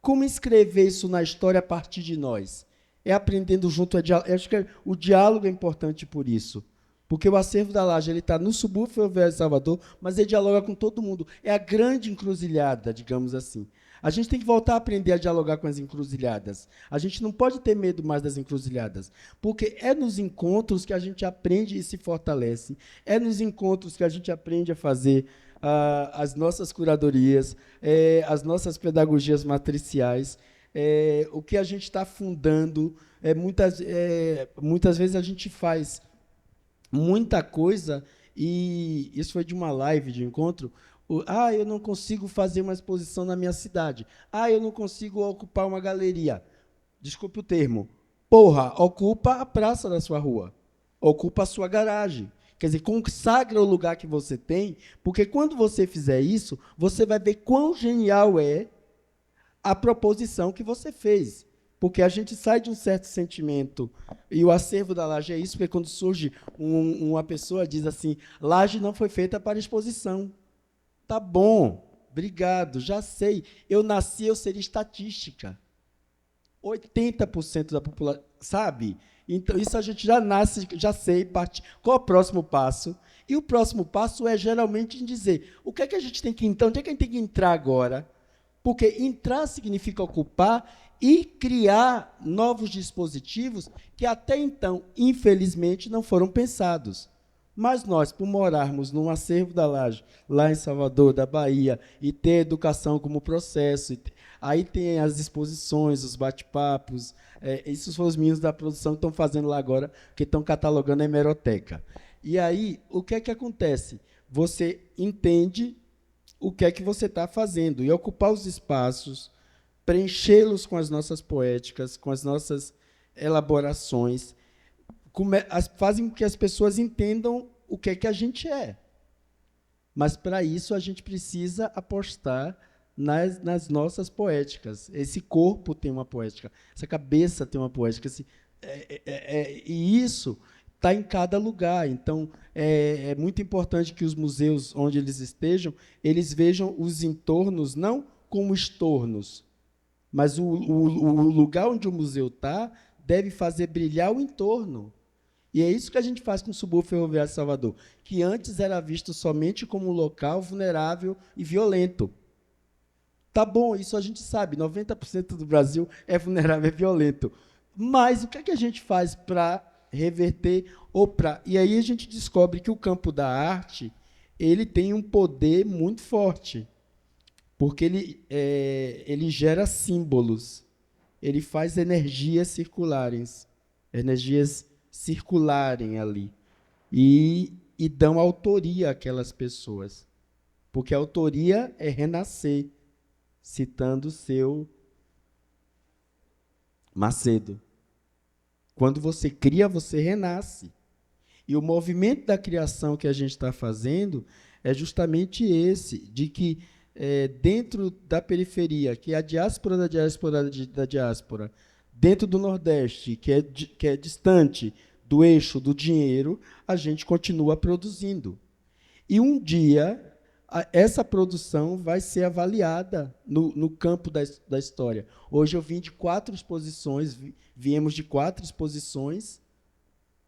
Como escrever isso na história a partir de nós? É aprendendo junto. Eu acho que o diálogo é importante por isso. Porque o Acervo da Laje está no subúrbio ferroviário de Salvador, mas ele dialoga com todo mundo. É a grande encruzilhada, digamos assim. A gente tem que voltar a aprender a dialogar com as encruzilhadas. A gente não pode ter medo mais das encruzilhadas, porque é nos encontros que a gente aprende e se fortalece. É nos encontros que a gente aprende a fazer as nossas curadorias, as nossas pedagogias matriciais, o que a gente está fundando. Muitas vezes a gente faz muita coisa, e isso foi de uma live de encontro. Eu não consigo fazer uma exposição na minha cidade. Eu não consigo ocupar uma galeria. Desculpe o termo. Porra, ocupa a praça da sua rua. Ocupa a sua garagem. Quer dizer, consagra o lugar que você tem, porque quando você fizer isso, você vai ver quão genial é a proposição que você fez. Porque a gente sai de um certo sentimento, e o Acervo da Laje é isso, porque quando surge uma pessoa, diz assim, Laje não foi feita para exposição. Tá bom, obrigado, já sei. Eu nasci, eu seria estatística. 80% da população, sabe? Então, isso a gente já nasce, já sei, qual é o próximo passo? E o próximo passo é, geralmente, em dizer, o que é que a gente tem que, então, onde é que a gente tem que entrar agora? Porque entrar significa ocupar e criar novos dispositivos que, até então, infelizmente, não foram pensados. Mas nós, por morarmos num Acervo da Laje, lá em Salvador, da Bahia, e ter educação como processo, aí tem as exposições, os bate-papos, esses foram os meninos da produção que estão fazendo lá agora, que estão catalogando a hemeroteca. E aí, o que é que acontece? Você entende o que é que você está fazendo, e ocupar os espaços, preenchê-los com as nossas poéticas, com as nossas elaborações, fazem com que as pessoas entendam o que é que a gente é. Mas, para isso, a gente precisa apostar nas nossas poéticas. Esse corpo tem uma poética, essa cabeça tem uma poética. E isso está em cada lugar. Então, é muito importante que os museus, onde eles estejam, eles vejam os entornos não como estornos, mas o lugar onde o museu está deve fazer brilhar o entorno. E é isso que a gente faz com o subúrbio ferroviário de Salvador, que antes era visto somente como um local vulnerável e violento. Tá bom, isso a gente sabe, 90% do Brasil é vulnerável e violento. Mas o que é que a gente faz para reverter? E aí a gente descobre que o campo da arte ele tem um poder muito forte, porque ele gera símbolos, ele faz energias circularem ali, e dão autoria àquelas pessoas, porque a autoria é renascer, citando seu Macedo. Quando você cria, você renasce. E o movimento da criação que a gente está fazendo é justamente esse, de que dentro da periferia, que é a diáspora da diáspora da diáspora, dentro do Nordeste, que é distante do eixo do dinheiro, a gente continua produzindo. E um dia, essa produção vai ser avaliada no campo da história. Hoje eu vim de 4 exposições, viemos de 4 exposições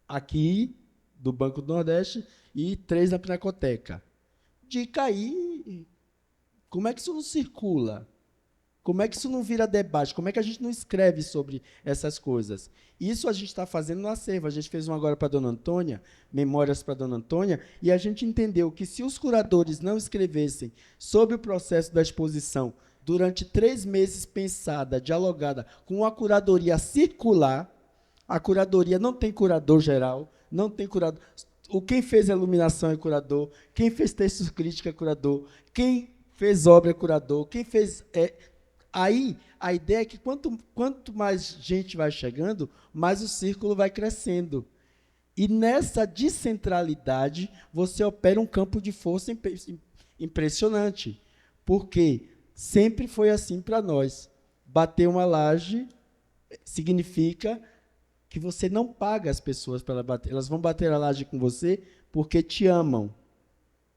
aqui do Banco do Nordeste e 3 na Pinacoteca. Dica aí, como é que isso não circula? Como é que isso não vira debate? Como é que a gente não escreve sobre essas coisas? Isso a gente está fazendo no acervo. A gente fez um agora para a Dona Antônia, Memórias para a Dona Antônia, e a gente entendeu que se os curadores não escrevessem sobre o processo da exposição durante 3 meses pensada, dialogada, com a curadoria circular, a curadoria não tem curador geral, não tem curador. Quem fez a iluminação é curador, quem fez texto crítico é curador, quem fez obra é curador, quem fez... Aí, a ideia é que quanto mais gente vai chegando, mais o círculo vai crescendo. E nessa descentralidade, você opera um campo de força impressionante. Porque sempre foi assim para nós. Bater uma laje significa que você não paga as pessoas para bater. Elas vão bater a laje com você porque te amam.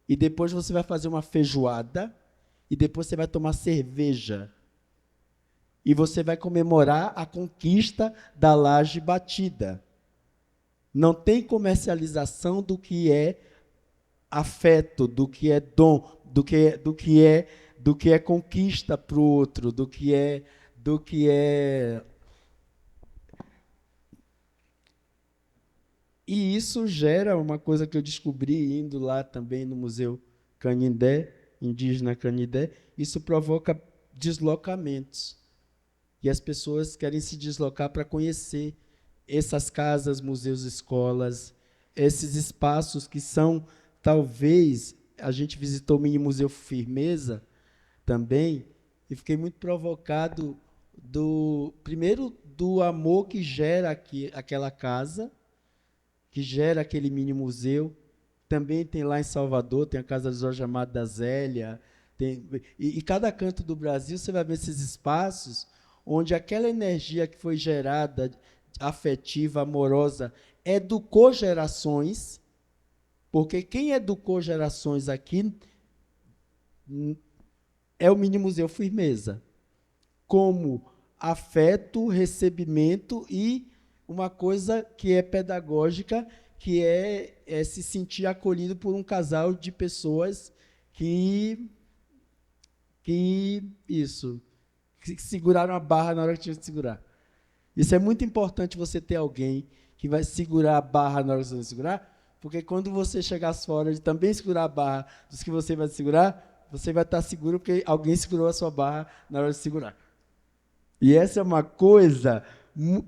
E depois você vai fazer uma feijoada, e depois você vai tomar cerveja. E você vai comemorar a conquista da laje batida. Não tem comercialização do que é afeto, do que é dom, do que é conquista para o outro, do que é. E isso gera uma coisa que eu descobri indo lá também no Museu Canindé, indígena Canindé, isso provoca deslocamentos. E as pessoas querem se deslocar para conhecer essas casas, museus, escolas, esses espaços que são, talvez, a gente visitou o Mini Museu Firmeza também, e fiquei muito provocado, primeiro, do amor que gera aquela casa, que gera aquele mini museu. Também tem lá em Salvador, tem a Casa de Jorge Amado da Zélia, e cada canto do Brasil você vai ver esses espaços onde aquela energia que foi gerada, afetiva, amorosa, educou gerações, porque quem educou gerações aqui é o Mini Museu Firmeza, como afeto, recebimento e uma coisa que é pedagógica, que é se sentir acolhido por um casal de pessoas que seguraram a barra na hora que tinha que segurar. Isso é muito importante, você ter alguém que vai segurar a barra na hora que você vai segurar, porque quando você chegar fora de também segurar a barra dos que você vai segurar, você vai estar seguro porque alguém segurou a sua barra na hora de segurar. E essa é uma coisa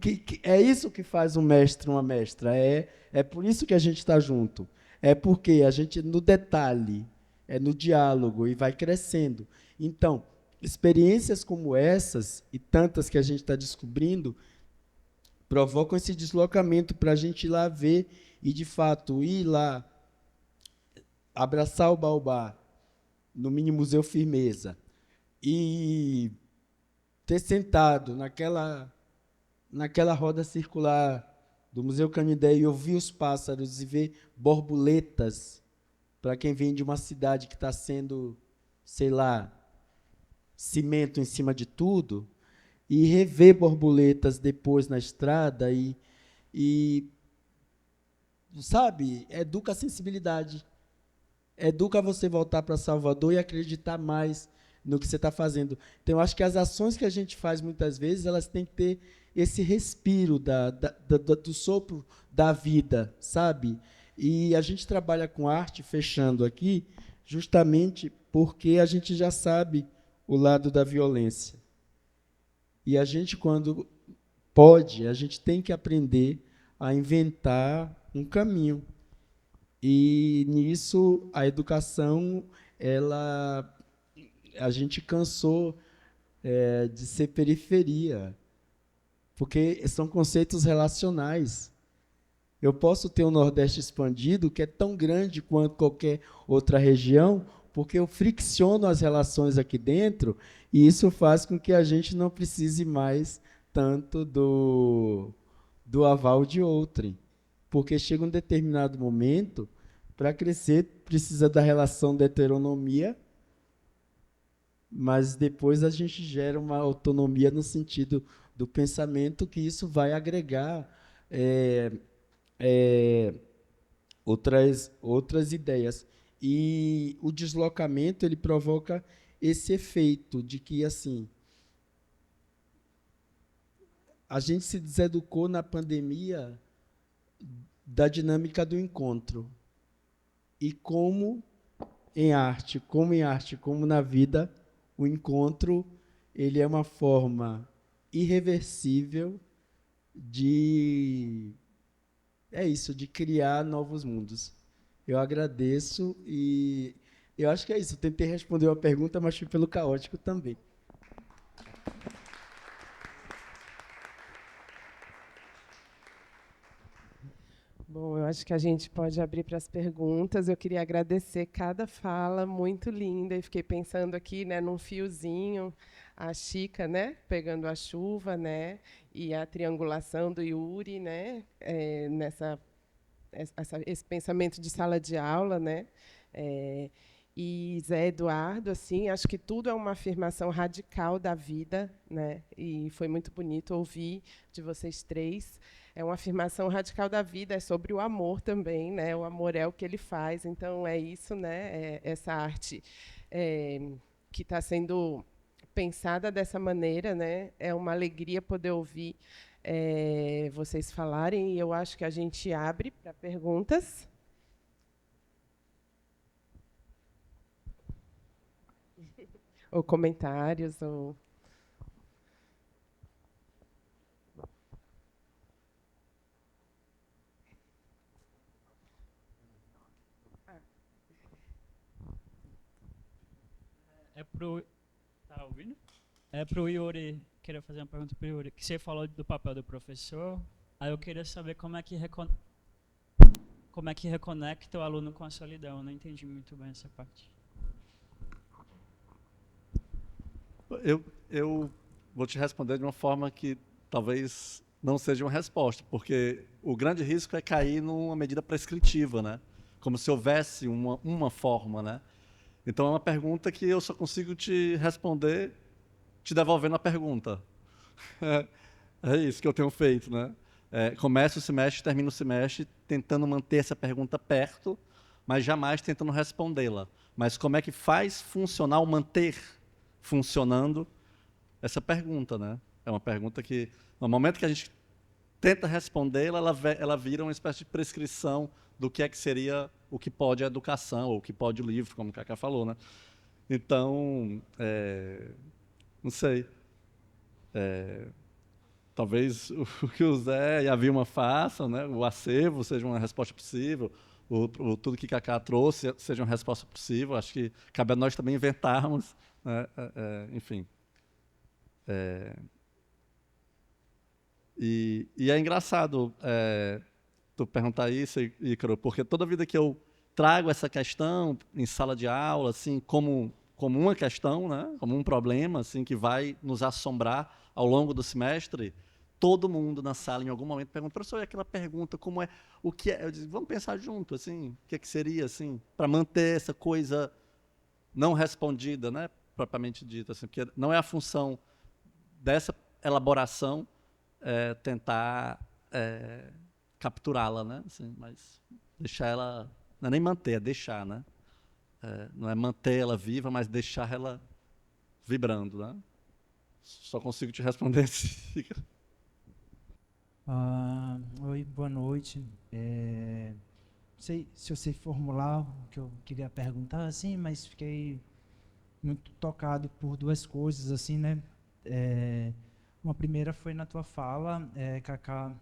que é isso que faz um mestre uma mestra. É por isso que a gente está junto. É porque a gente, no detalhe, é no diálogo e vai crescendo. Então, experiências como essas, e tantas que a gente está descobrindo, provocam esse deslocamento para a gente ir lá ver e, de fato, ir lá abraçar o baobá no Mini Museu Firmeza e ter sentado naquela roda circular do Museu Canindé e ouvir os pássaros e ver borboletas, para quem vem de uma cidade que está sendo, sei lá, cimento em cima de tudo, e rever borboletas depois na estrada e sabe, educa a sensibilidade. Educa você voltar para Salvador e acreditar mais no que você está fazendo. Então, eu acho que as ações que a gente faz, muitas vezes, elas têm que ter esse respiro do sopro da vida, sabe? E a gente trabalha com arte, fechando aqui, justamente porque a gente já sabe o lado da violência. E a gente, quando pode, a gente tem que aprender a inventar um caminho. E, nisso, a educação, a gente cansou de ser periferia, porque são conceitos relacionais. Eu posso ter um Nordeste expandido que é tão grande quanto qualquer outra região, porque eu fricciono as relações aqui dentro, e isso faz com que a gente não precise mais tanto do aval de outrem. Porque chega um determinado momento, para crescer, precisa da relação da heteronomia, mas depois a gente gera uma autonomia no sentido do pensamento, que isso vai agregar outras ideias. E o deslocamento ele provoca esse efeito de que assim a gente se deseducou na pandemia da dinâmica do encontro. E como em arte, como na vida, o encontro ele é uma forma irreversível de de criar novos mundos. Eu agradeço e eu acho que é isso. Eu tentei responder uma pergunta, mas fui pelo caótico também. Bom, eu acho que a gente pode abrir para as perguntas. Eu queria agradecer cada fala, muito linda. E fiquei pensando aqui, né, num fiozinho, a Chica, né, pegando a chuva, né, e a triangulação do Yuri, né, esse pensamento de sala de aula, né, e Zé Eduardo, assim, acho que tudo é uma afirmação radical da vida, né, e foi muito bonito ouvir de vocês três. É uma afirmação radical da vida, é sobre o amor também, né? O amor é o que ele faz, então é isso, né? Essa arte que está sendo pensada dessa maneira, né? É uma alegria poder ouvir vocês falarem, e eu acho que a gente abre para perguntas. Ou comentários, ou... Tá ouvindo? É pro Yuri, queria fazer uma pergunta pro Yuri, que você falou do papel do professor, aí eu queria saber como é que reconecta o aluno com a solidão. Eu não entendi muito bem essa parte. Eu vou te responder de uma forma que talvez não seja uma resposta, porque o grande risco é cair numa medida prescritiva, né? Como se houvesse uma forma, né? Então é uma pergunta que eu só consigo te responder te devolvendo a pergunta. É isso que eu tenho feito, né? Começo o semestre, termino o semestre tentando manter essa pergunta perto, mas jamais tentando respondê-la. Mas como é que faz funcionar o manter funcionando essa pergunta, né? É uma pergunta que, no momento que a gente tenta respondê-la, ela vira uma espécie de prescrição do que é que seria o que pode a educação, ou o que pode o livro, como o Cacá falou, né? Então, não sei. Talvez o que o Zé e a Vilma façam, né? O acervo seja uma resposta possível, tudo que Cacá trouxe seja uma resposta possível. Acho que cabe a nós também inventarmos, né? Enfim. E é engraçado tu perguntar isso, Ícaro, porque toda vida que eu trago essa questão em sala de aula, assim, como uma questão, né, como um problema, assim, que vai nos assombrar ao longo do semestre, todo mundo na sala, em algum momento, pergunta, professor, e aquela pergunta, como é, o que é? Eu digo, vamos pensar junto, assim, o que seria, assim, para manter essa coisa não respondida, né, propriamente dita, assim, porque não é a função dessa elaboração tentar capturá-la, né? Assim, mas deixar ela, não é nem manter, é deixar, né? Não é manter ela viva, mas deixar ela vibrando, né? Só consigo te responder assim. Oi, boa noite. Não sei se eu sei formular o que eu queria perguntar, assim, mas fiquei muito tocado por duas coisas, assim, né? Uma primeira foi na tua fala, Cacá,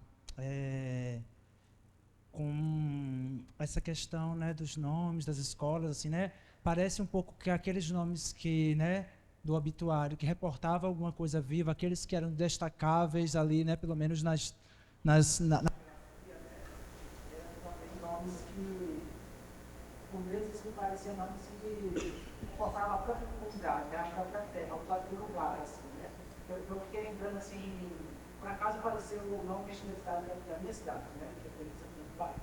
com essa questão, né, dos nomes das escolas, assim, né? Parece um pouco que aqueles nomes que, né, do obituário, que reportava alguma coisa viva, aqueles que eram destacáveis ali, né, pelo menos nomes que, por vezes, me pareciam nomes que portavam a própria comunidade, né, a própria terra, o próprio lugar, assim, né. Eu fiquei lembrando, assim, por acaso apareceu o nome da minha cidade, né, que foi São Paulo.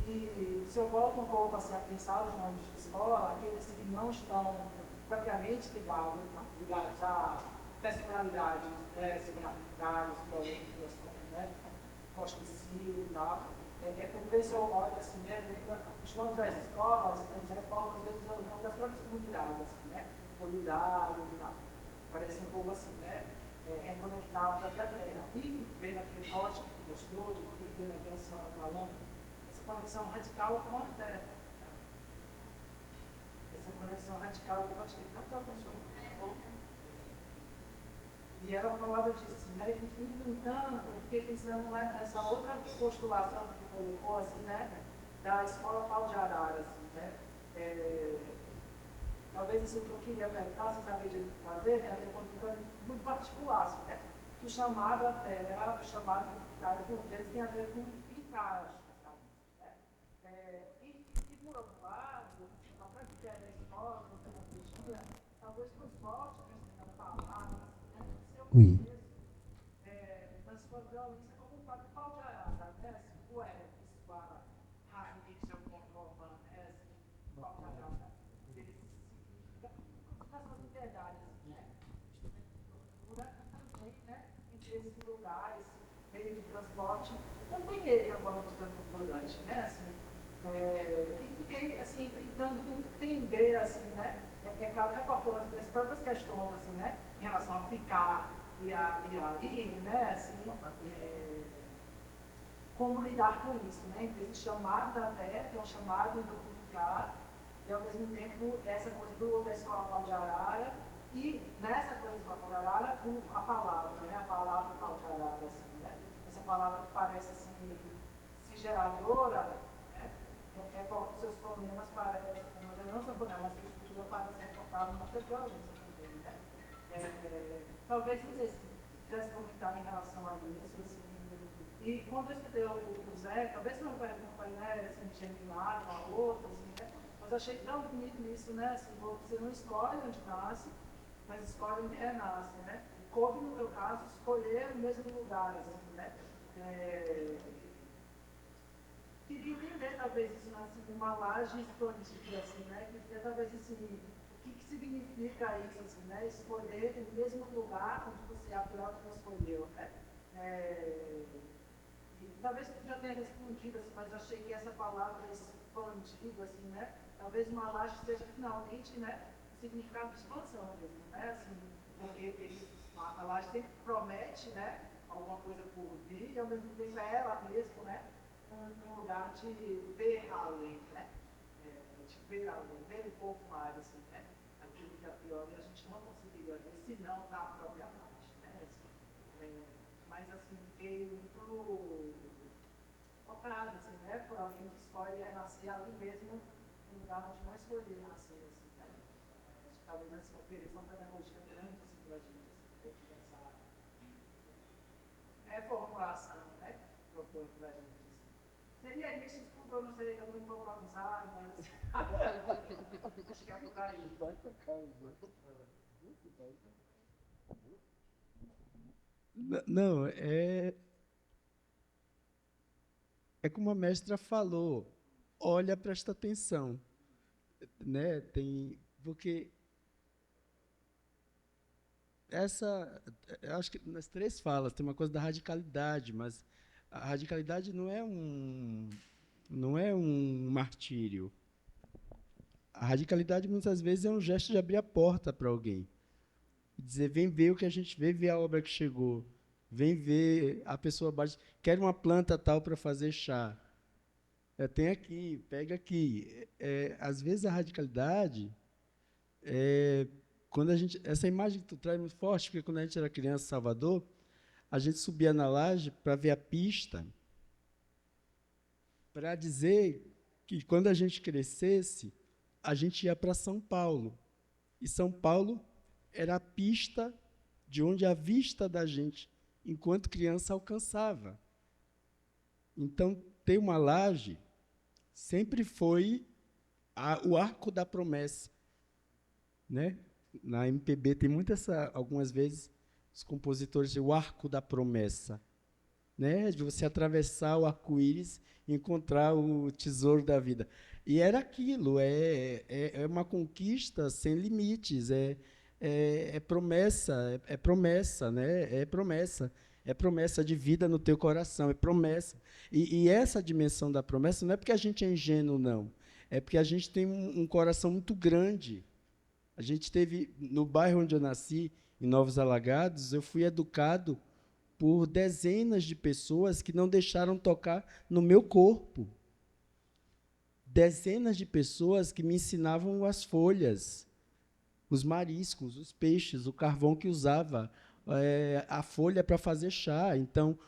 E se eu volto um pouco assim, a pensar os nomes de escola, aqueles que não estão propriamente ligados a personalidades, né, significados, políticas, né, Costa de Sil e tal. Por vezes eu olho assim, né, os nomes das escolas, eles reformam às vezes os nomes das próprias comunidades, assim, né, Solidário e tal. Parece um pouco assim, né, reconectado da terra. E vendo aquele corte gostoso, vendo aquela senhora falando, essa conexão radical com a terra. Essa conexão radical eu acho que não está funcionando. E ela falava disso, né? E, no entanto, eu fiquei pensando nessa outra postulação que colocou, assim, né? Da escola Pau de Arara, assim, né? Talvez isso que eu queria perguntar, sem saber de fazer, né? Muito particular, assim, né? Que o chamado era o chamado por eles tem a ver com pintar, e por outro lado, a prática da escola, talvez nos volte a falar, né? Oui. Mas sua violência como o próprio pau de arara, né? Se for sua raiz, seu controle, né? Pau de arara, as suas liberdades, né? Também, né? Entre esses lugares, meio de transporte, não tem ele agora de transporte, né? Assim, e fiquei, assim, tentando entender, assim, né? É claro que recortou as próprias questões, assim, né? Em relação a ficar e a ir, né? Assim, como lidar com isso, né? Entre esse chamado da terra, que é um chamado do ficar, e ao mesmo tempo essa coisa da escola Pau de Arara, e nessa coisa da Pau de Arara, a palavra, né? A palavra Pau de Arara, assim, né? Essa palavra que parece assim, geradora, né? Reporta os seus problemas para não são problemas que estrutura para ser reportado numa violência também, né? Talvez vocês quisessem comentar em relação a isso, assim, e quando eu escutei o Zé, talvez não vai acompanhar assim, genuinado, a outra, assim, né? Mas achei tão bonito isso, né? Assim, você não escolhe onde nasce, mas escolhe onde renasce, né? Coube, no meu caso, escolher o mesmo lugar, assim, né? Queria entender, talvez, isso assim, uma laje expandida, assim, né? Queria, talvez, assim, o que significa isso, assim, né? Escolher o mesmo lugar onde você é natural que você escolheu, né? Talvez eu já tenha respondido, assim, mas achei que essa palavra expandido, assim, né? Talvez uma laje seja finalmente, né? O significado de expansão mesmo, né? Assim, porque a laje sempre promete, né? Alguma coisa por vir e ao mesmo tempo é ela mesmo, né? Um lugar de ver além, né? De ver além, ver um pouco mais, assim, né? Aquilo que a priori a gente não conseguiria ver, se não na própria laje, né? Assim, mas assim, veio muito focado, assim, né? Por alguém que escolhe nascer ali mesmo, no lugar onde não escolheu nascer, assim, né? Acho que talvez essa ofereça uma pedagogia grande, assim, para a gente, assim, pensar. Reformulação, né? Propõe para a gente. Seria isso, desculpa, eu não sei, eu não vou improvisar, mas. Acho que é por aí. Vai tocar, Não, é como a mestra falou, olha, presta atenção, né? Porque eu acho que nas três falas tem uma coisa da radicalidade, mas a radicalidade não é um martírio. A radicalidade muitas vezes é um gesto de abrir a porta para alguém. Dizer, vem ver o que a gente vê, ver a obra que chegou. Vem ver a pessoa abaixo. Quer uma planta tal para fazer chá. Tem aqui, pega aqui. Às vezes a radicalidade, quando essa imagem que tu traz é muito forte, porque quando a gente era criança em Salvador, a gente subia na laje para ver a pista, para dizer que quando a gente crescesse, a gente ia para São Paulo. E São Paulo era a pista de onde a vista da gente, enquanto criança, alcançava. Então, ter uma laje sempre foi o arco da promessa, né? Na MPB tem muito algumas vezes, os compositores dizem o arco da promessa, né? De você atravessar o arco-íris e encontrar o tesouro da vida. E era aquilo, é uma conquista sem limites, é promessa, né? É promessa de vida no teu coração, é promessa. E essa dimensão da promessa não é porque a gente é ingênuo, não. É porque a gente tem um coração muito grande. A gente teve, no bairro onde eu nasci, em Novos Alagados, eu fui educado por dezenas de pessoas que não deixaram tocar no meu corpo. Dezenas de pessoas que me ensinavam as folhas, os mariscos, os peixes, o carvão que usava, a folha para fazer chá. Então,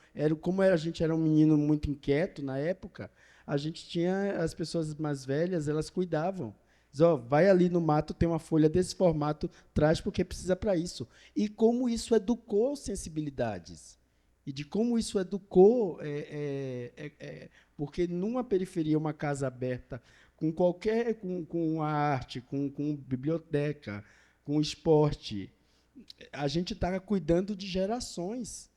como a gente era um menino muito inquieto na época, a gente tinha as pessoas mais velhas, elas cuidavam. Diz, vai ali no mato, tem uma folha desse formato, traz porque precisa para isso. E como isso educou sensibilidades. E de como isso educou, porque numa periferia, uma casa aberta, com a arte, com biblioteca, com esporte, a gente está cuidando de gerações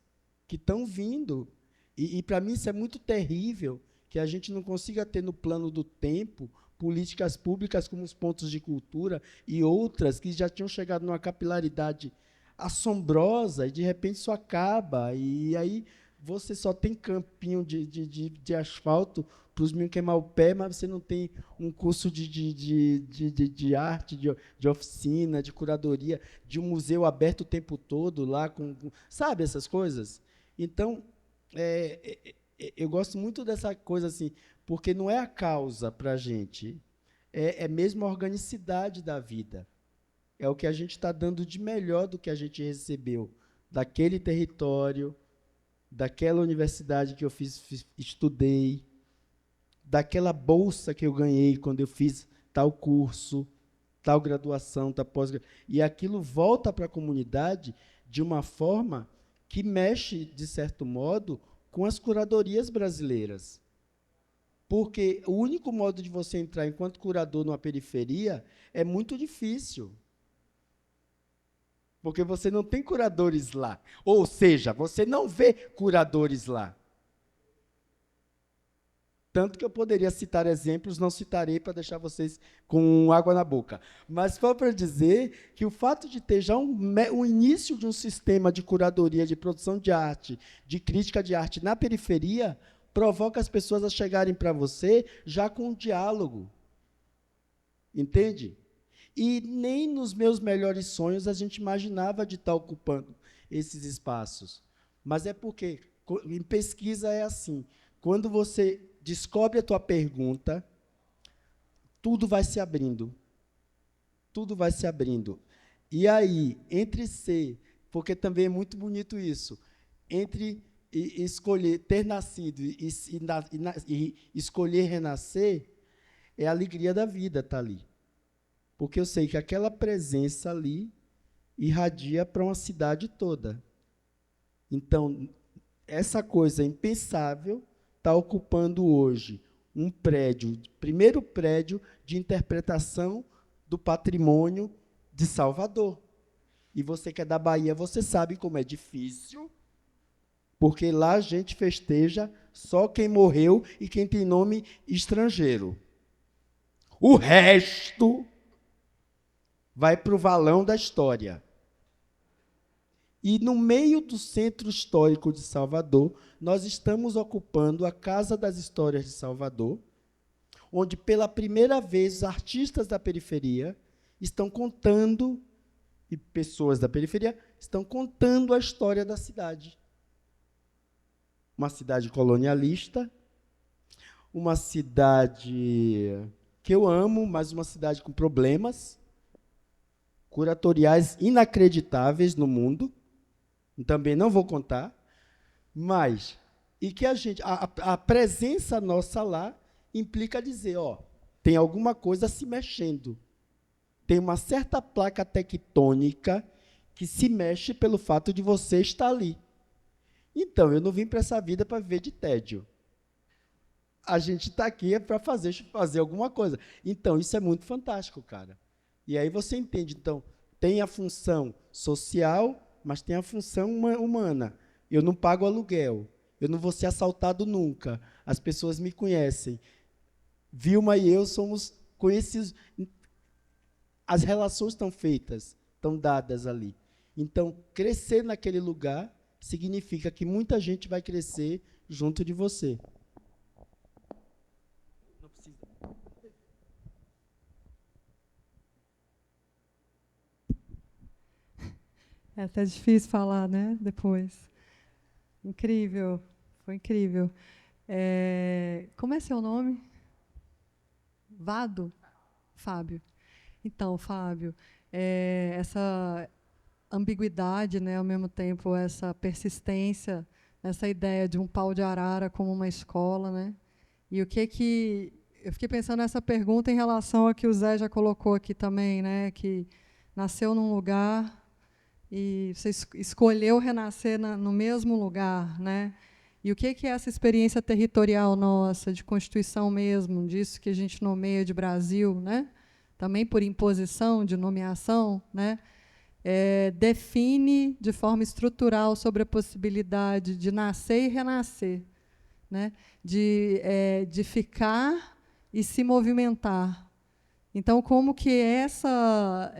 que estão vindo. E para mim, isso é muito terrível, que a gente não consiga ter no plano do tempo políticas públicas como os pontos de cultura e outras que já tinham chegado numa capilaridade assombrosa e, de repente, isso acaba. E aí você só tem campinho de asfalto para os meninos queimar o pé, mas você não tem um curso de arte, de oficina, de curadoria, de um museu aberto o tempo todo, lá sabe, essas coisas? Então, eu gosto muito dessa coisa, assim, porque não é a causa para a gente, é mesmo a organicidade da vida. É o que a gente está dando de melhor do que a gente recebeu daquele território, daquela universidade que eu estudei, daquela bolsa que eu ganhei quando eu fiz tal curso, tal graduação, tal pós-graduação. E aquilo volta para a comunidade de uma forma que mexe, de certo modo, com as curadorias brasileiras. Porque o único modo de você entrar enquanto curador numa periferia é muito difícil. Porque você não tem curadores lá. Ou seja, você não vê curadores lá. Tanto que eu poderia citar exemplos, não citarei para deixar vocês com água na boca. Mas só para dizer que o fato de ter já o início de um sistema de curadoria, de produção de arte, de crítica de arte na periferia, provoca as pessoas a chegarem para você já com um diálogo. Entende? E nem nos meus melhores sonhos a gente imaginava de estar ocupando esses espaços. Mas é porque, em pesquisa é assim, quando você descobre a tua pergunta, tudo vai se abrindo. Tudo vai se abrindo. E aí, entre ser, porque também é muito bonito isso, entre escolher ter nascido e escolher renascer, é a alegria da vida estar ali. Porque eu sei que aquela presença ali irradia para uma cidade toda. Então, essa coisa impensável está ocupando hoje um prédio, primeiro prédio de interpretação do patrimônio de Salvador. E você que é da Bahia, você sabe como é difícil, porque lá a gente festeja só quem morreu e quem tem nome estrangeiro. O resto vai para o valão da história. E, no meio do centro histórico de Salvador, nós estamos ocupando a Casa das Histórias de Salvador, onde, pela primeira vez, os artistas da periferia estão contando, e pessoas da periferia estão contando a história da cidade. Uma cidade colonialista, uma cidade que eu amo, mas uma cidade com problemas curatoriais inacreditáveis no mundo. Também não vou contar, mas e que a presença nossa lá implica dizer, tem alguma coisa se mexendo. Tem uma certa placa tectônica que se mexe pelo fato de você estar ali. Então, eu não vim para essa vida para viver de tédio. A gente está aqui para fazer alguma coisa. Então, isso é muito fantástico, cara. E aí você entende. Então, tem a função social, mas tem a função humana. Eu não pago aluguel. Eu não vou ser assaltado nunca. As pessoas me conhecem. Vilma e eu somos conhecidos. As relações estão feitas, estão dadas ali. Então, crescer naquele lugar significa que muita gente vai crescer junto de você. Não precisa. É até difícil falar, né? Depois. Incrível, foi incrível. Como é seu nome? Vado? Fábio. Então, Fábio, essa ambiguidade, né, ao mesmo tempo, essa persistência, essa ideia de um pau de arara como uma escola, né? E o que eu fiquei pensando nessa pergunta em relação ao que o Zé já colocou aqui também, né? Que nasceu num lugar e você escolheu renascer no mesmo lugar, né? E o que é essa experiência territorial nossa, de constituição mesmo, disso que a gente nomeia de Brasil, né? Também por imposição de nomeação, né? Define de forma estrutural sobre a possibilidade de nascer e renascer, né? De ficar e se movimentar. Então, como que essa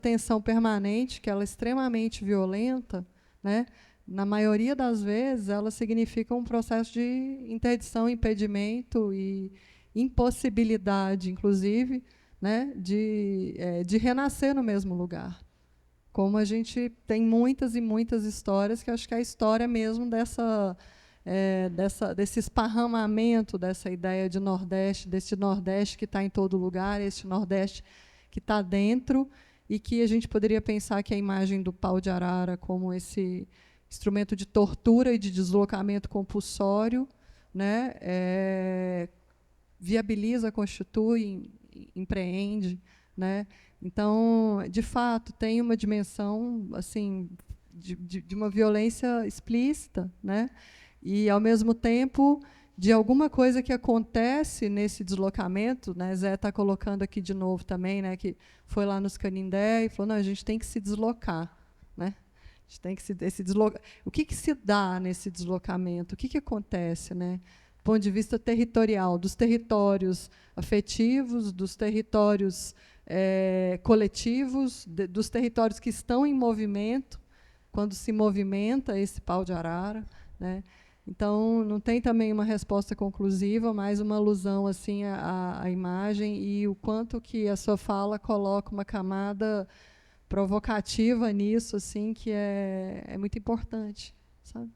tensão permanente, que ela é extremamente violenta, né? Na maioria das vezes, ela significa um processo de interdição, impedimento e impossibilidade, inclusive, né? De renascer no mesmo lugar. Como a gente tem muitas e muitas histórias, que acho que é a história mesmo desse esparramamento dessa ideia de Nordeste, desse Nordeste que está em todo lugar, esse Nordeste que está dentro, e que a gente poderia pensar que a imagem do pau de arara como esse instrumento de tortura e de deslocamento compulsório, né, viabiliza, constitui, empreende, né? Então, de fato, tem uma dimensão assim de uma violência explícita, né? E, ao mesmo tempo, de alguma coisa que acontece nesse deslocamento, né? Zé está colocando aqui de novo também, né? Que foi lá nos Canindé e falou: não, a gente tem que se deslocar, né? A gente tem que se deslocar. O que se dá nesse deslocamento? O que acontece, né? Do ponto de vista territorial, dos territórios afetivos, dos territórios coletivos, dos territórios que estão em movimento, quando se movimenta esse pau de arara, né? Então, não tem também uma resposta conclusiva, mas uma alusão assim à imagem e o quanto que a sua fala coloca uma camada provocativa nisso, assim, que é muito importante, sabe?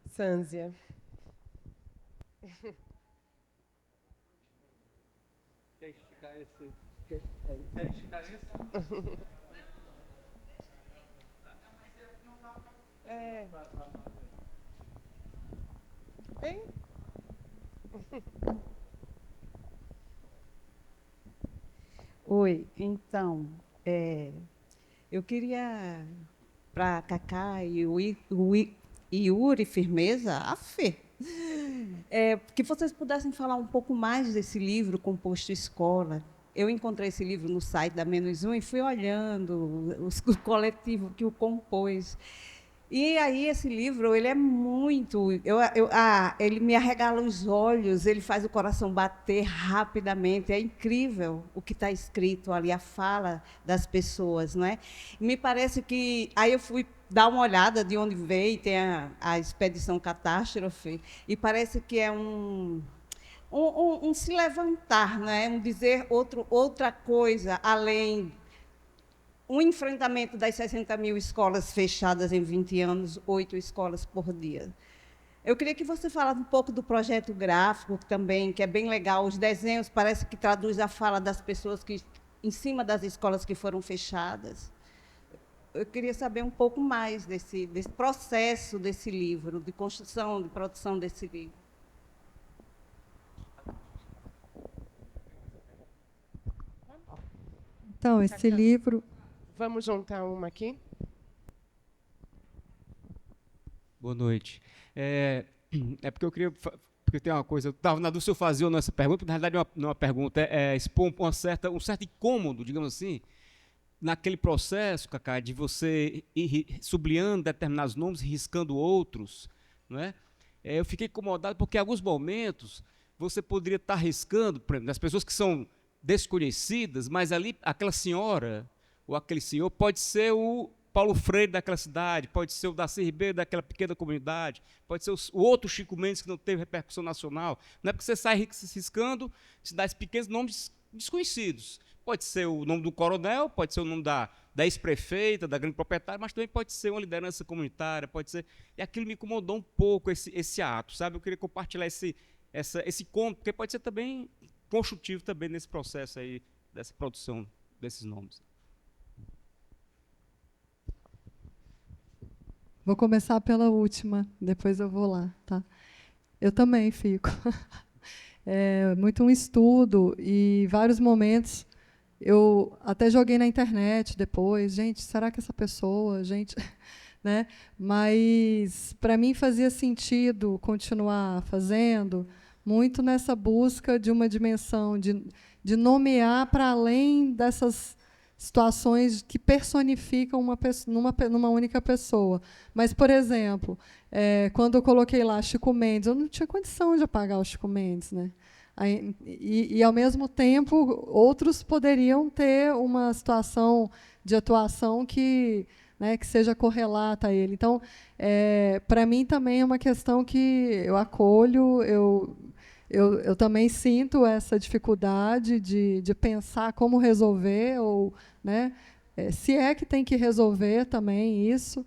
Sânzia. Quer esticar esse? Quer esticar esse? Bem? Oi, então, eu queria, para Cacá e o Yuri Firmeza, que vocês pudessem falar um pouco mais desse livro, Composto Escola. Eu encontrei esse livro no site da Menos Um e fui olhando o coletivo que o compôs. E aí esse livro, ele é muito... ele me arregala os olhos, ele faz o coração bater rapidamente. É incrível o que está escrito ali, a fala das pessoas, não é? E me parece que... Aí eu fui dar uma olhada de onde veio, tem a Expedição Catástrofe, e parece que é um se levantar, né? Um dizer outra coisa, além... Um enfrentamento das 60 mil escolas fechadas em 20 anos, 8 escolas por dia. Eu queria que você falasse um pouco do projeto gráfico também, que é bem legal. Os desenhos parece que traduz a fala das pessoas em cima das escolas que foram fechadas. Eu queria saber um pouco mais desse processo desse livro, de construção, de produção desse livro. Então, esse livro... Vamos juntar uma aqui? Boa noite. Porque eu queria... Porque tem uma coisa... Eu estava na dúvida se eu fazia ou não essa pergunta, porque, na realidade, não é uma pergunta, expor um certo incômodo, digamos assim, naquele processo, Cacá, de você ir sublinhando determinados nomes e riscando outros, não é? Eu fiquei incomodado porque, em alguns momentos, você poderia estar riscando, por exemplo, das pessoas que são desconhecidas, mas ali aquela senhora ou aquele senhor pode ser o Paulo Freire daquela cidade, pode ser o Darcy Ribeiro daquela pequena comunidade, pode ser o outro Chico Mendes que não teve repercussão nacional. Não é porque você sai riscando, se dá esses pequenos nomes desconhecidos. Pode ser o nome do coronel, pode ser o nome da ex-prefeita, da grande proprietária, mas também pode ser uma liderança comunitária, pode ser... E aquilo me incomodou um pouco, esse ato, sabe? Eu queria compartilhar esse conto, porque pode ser também construtivo também nesse processo aí, dessa produção desses nomes. Vou começar pela última, depois eu vou lá, tá? Eu também fico. É muito um estudo e vários momentos eu até joguei na internet depois, gente, será que essa pessoa, gente, né? Mas para mim fazia sentido continuar fazendo muito nessa busca de uma dimensão de nomear para além dessas situações que personificam numa única pessoa. Mas, por exemplo, quando eu coloquei lá Chico Mendes, eu não tinha condição de apagar o Chico Mendes, né? E, ao mesmo tempo, outros poderiam ter uma situação de atuação que seja correlata a ele. Então, para mim, também é uma questão que eu acolho, eu também sinto essa dificuldade de pensar como resolver, ou, né, se é que tem que resolver também isso.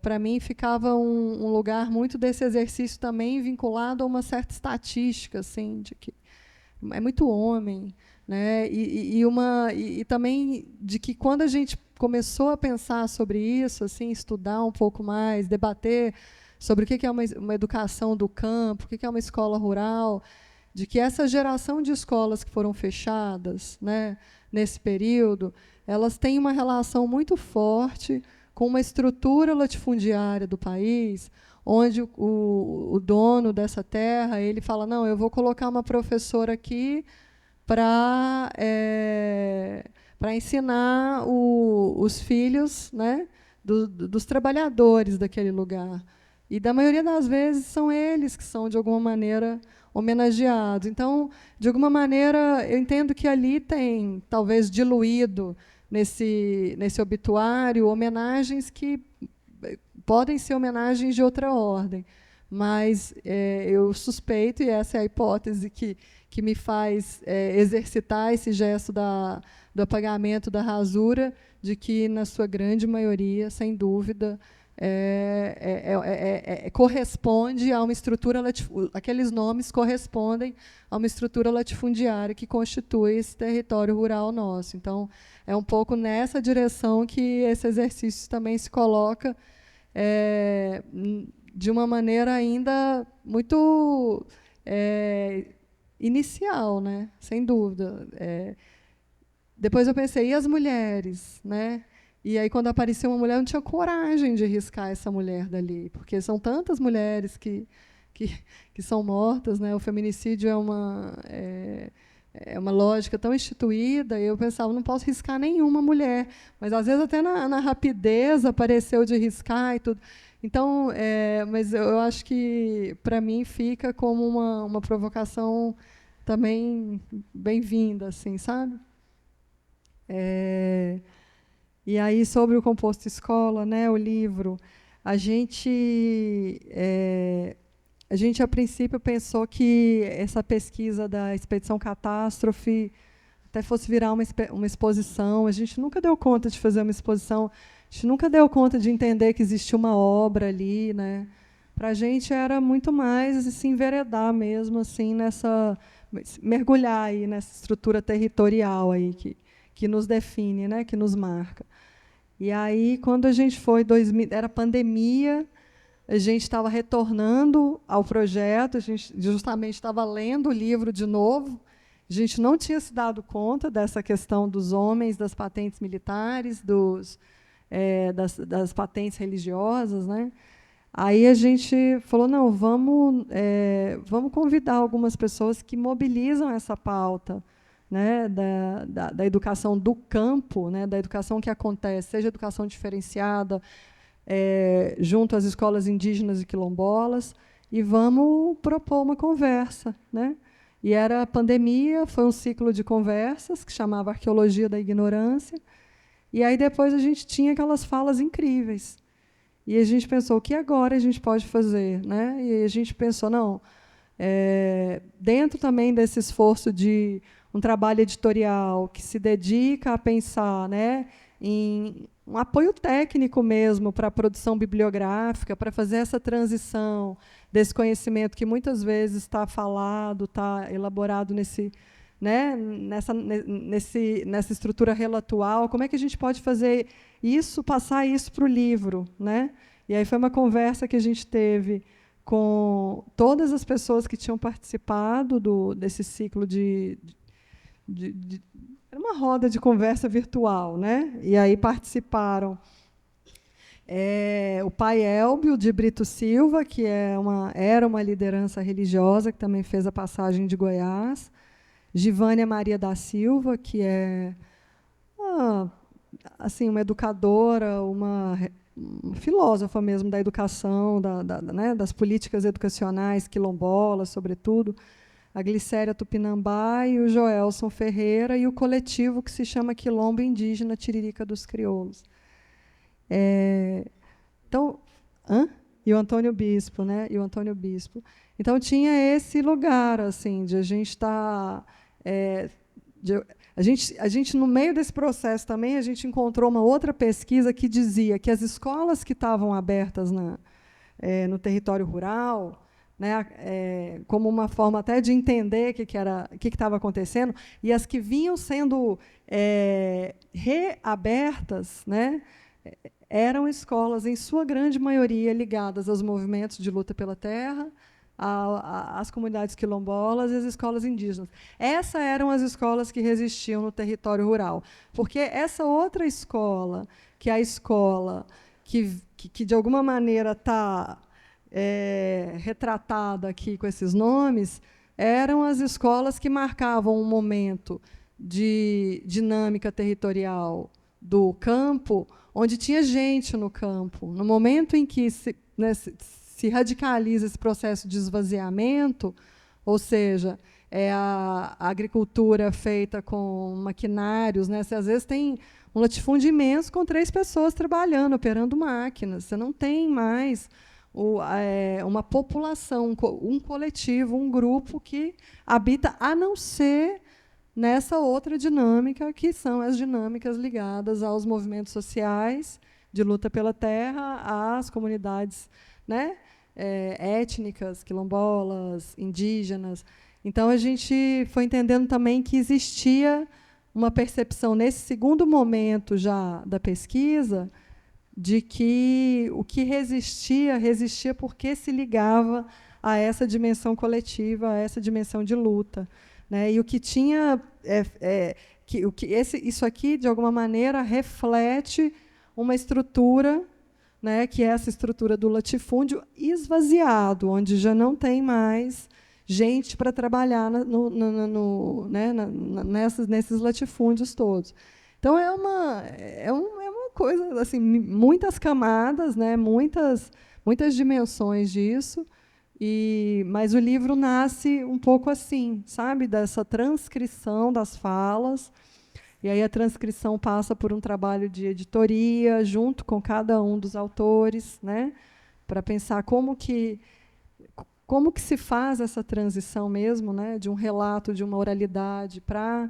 Para mim, ficava um lugar muito desse exercício também vinculado a uma certa estatística, assim, de que é muito homem, né? E também de que, quando a gente começou a pensar sobre isso, assim, estudar um pouco mais, debater sobre o que é uma educação do campo, o que é uma escola rural, de que essa geração de escolas que foram fechadas, né, nesse período, elas têm uma relação muito forte com uma estrutura latifundiária do país, onde o dono dessa terra ele fala, não, eu vou colocar uma professora aqui para ensinar os filhos, né, dos trabalhadores daquele lugar. E, da maioria das vezes, são eles que são, de alguma maneira, homenageados. Então, de alguma maneira, eu entendo que ali tem, talvez, diluído nesse obituário, homenagens que podem ser homenagens de outra ordem. Mas eu suspeito, e essa é a hipótese que me faz exercitar esse gesto do apagamento da rasura, de que, na sua grande maioria, sem dúvida, corresponde a uma estrutura aqueles nomes correspondem a uma estrutura latifundiária que constitui esse território rural nosso. Então, é um pouco nessa direção que esse exercício também se coloca, de uma maneira ainda muito inicial, né? Sem dúvida. Depois eu pensei, e as mulheres, né? E aí, quando apareceu uma mulher, eu não tinha coragem de riscar essa mulher dali, porque são tantas mulheres que são mortas, né? O feminicídio é uma lógica tão instituída, e eu pensava, não posso riscar nenhuma mulher. Mas, às vezes, até na rapidez apareceu de riscar e tudo. Então, mas eu acho que, para mim, fica como uma provocação também bem-vinda, assim, sabe? E aí, sobre o Composto Escola, né, o livro, a gente, a princípio, pensou que essa pesquisa da Expedição Catástrofe até fosse virar uma exposição. A gente nunca deu conta de fazer uma exposição, a gente nunca deu conta de entender que existia uma obra ali, né? Para a gente era muito mais se enveredar mesmo, assim, mergulhar aí nessa estrutura territorial aí que nos define, né, que nos marca. E aí, quando a gente foi, era pandemia, a gente estava retornando ao projeto, a gente justamente estava lendo o livro de novo, A gente não tinha se dado conta dessa questão dos homens, das patentes militares, das patentes religiosas, né? Aí a gente falou, não, vamos convidar algumas pessoas que mobilizam essa pauta, né, da educação do campo, né, da educação que acontece, seja educação diferenciada, junto às escolas indígenas e quilombolas, e vamos propor uma conversa, né? E era a pandemia, foi um ciclo de conversas que chamava Arqueologia da Ignorância, e aí depois a gente tinha aquelas falas incríveis. E a gente pensou, o que agora a gente pode fazer, né? E a gente pensou, não, dentro também desse esforço de um trabalho editorial que se dedica a pensar, né, em um apoio técnico mesmo para a produção bibliográfica, para fazer essa transição desse conhecimento que muitas vezes está falado, está elaborado nessa estrutura relatual. Como é que a gente pode fazer isso, passar isso para o livro, né? E aí foi uma conversa que a gente teve com todas as pessoas que tinham participado desse ciclo era uma roda de conversa virtual, né? E aí participaram o pai Elbio de Brito Silva, que era uma liderança religiosa, que também fez a passagem de Goiás, Givânia Maria da Silva, que é uma educadora, uma filósofa mesmo da educação, né, das políticas educacionais quilombolas, sobretudo, a Glicéria Tupinambá e o Joelson Ferreira, e o coletivo que se chama Quilombo Indígena Tiririca dos Crioulos. Então, e o Antônio Bispo, né? E o Antônio Bispo. Então tinha esse lugar assim de a gente estar, a gente no meio desse processo também a gente encontrou uma outra pesquisa que dizia que as escolas que estavam abertas no território rural, né, como uma forma até de entender o que estava acontecendo, e as que vinham sendo reabertas, né, eram escolas, em sua grande maioria, ligadas aos movimentos de luta pela terra, às comunidades quilombolas e às escolas indígenas. Essas eram as escolas que resistiam no território rural. Porque essa outra escola, que é a escola que de alguma maneira está retratada aqui com esses nomes, eram as escolas que marcavam um momento de dinâmica territorial do campo, onde tinha gente no campo. No momento em que se radicaliza esse processo de esvaziamento, ou seja, a agricultura feita com maquinários, né? Você, às vezes, tem um latifúndio imenso com 3 pessoas trabalhando, operando máquinas. Você não tem mais uma população, um coletivo, um grupo que habita, a não ser nessa outra dinâmica, que são as dinâmicas ligadas aos movimentos sociais de luta pela terra, às comunidades, né, étnicas, quilombolas, indígenas. Então, a gente foi entendendo também que existia uma percepção, nesse segundo momento já da pesquisa, de que o que resistia porque se ligava a essa dimensão coletiva, a essa dimensão de luta. Né? E o que tinha isso aqui, de alguma maneira, reflete uma estrutura, né, que é essa estrutura do latifúndio esvaziado, onde já não tem mais gente para trabalhar nesses latifúndios todos. Então, é uma coisa, assim, muitas camadas, né, muitas dimensões disso. Mas o livro nasce um pouco assim, sabe, dessa transcrição das falas, e aí a transcrição passa por um trabalho de editoria, junto com cada um dos autores, né, para pensar como que se faz essa transição mesmo, né, de um relato, de uma oralidade para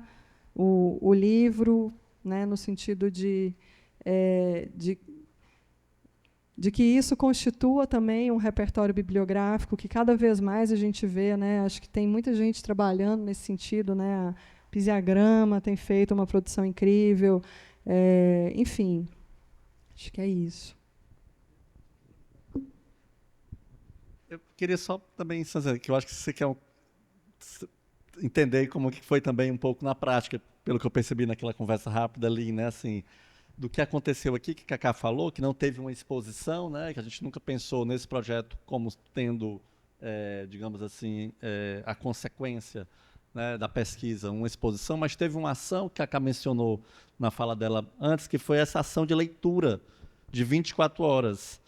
o livro, né, no sentido de que isso constitua também um repertório bibliográfico que cada vez mais a gente vê, né? Acho que tem muita gente trabalhando nesse sentido, né? A Pisiagrama tem feito uma produção incrível, enfim, acho que é isso. Eu queria só também, Sanzé, que eu acho que você quer entender como que foi também um pouco na prática, pelo que eu percebi naquela conversa rápida ali, né, assim, do que aconteceu aqui, que Cacá falou, que não teve uma exposição, né, que a gente nunca pensou nesse projeto como tendo, digamos assim, a consequência, né, da pesquisa, uma exposição, mas teve uma ação que Cacá mencionou na fala dela antes, que foi essa ação de leitura de 24 horas.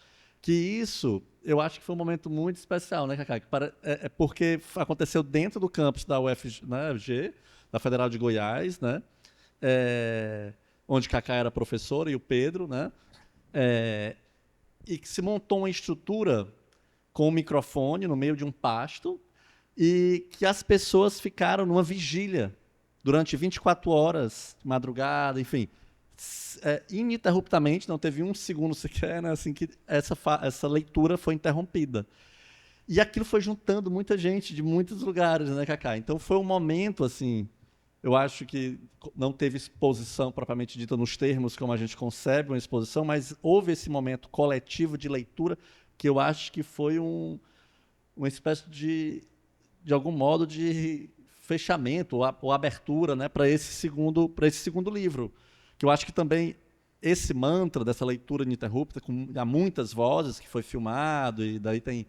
Que isso, eu acho que foi um momento muito especial, né, Cacá? Porque aconteceu dentro do campus da UFG, né, UFG, da Federal de Goiás, né, onde Cacá era professora e o Pedro, né, e que se montou uma estrutura com um microfone no meio de um pasto e que as pessoas ficaram numa vigília durante 24 horas, de madrugada, enfim, ininterruptamente, não teve um segundo sequer, né, assim, que essa leitura foi interrompida. E aquilo foi juntando muita gente de muitos lugares, né, Cacá? Então foi um momento, assim, eu acho que não teve exposição propriamente dita nos termos como a gente concebe uma exposição, mas houve esse momento coletivo de leitura que eu acho que foi uma espécie de algum modo, de fechamento ou abertura, né, para esse segundo livro. Que eu acho que também esse mantra dessa leitura ininterrupta, há muitas vozes, que foi filmado, e daí tem,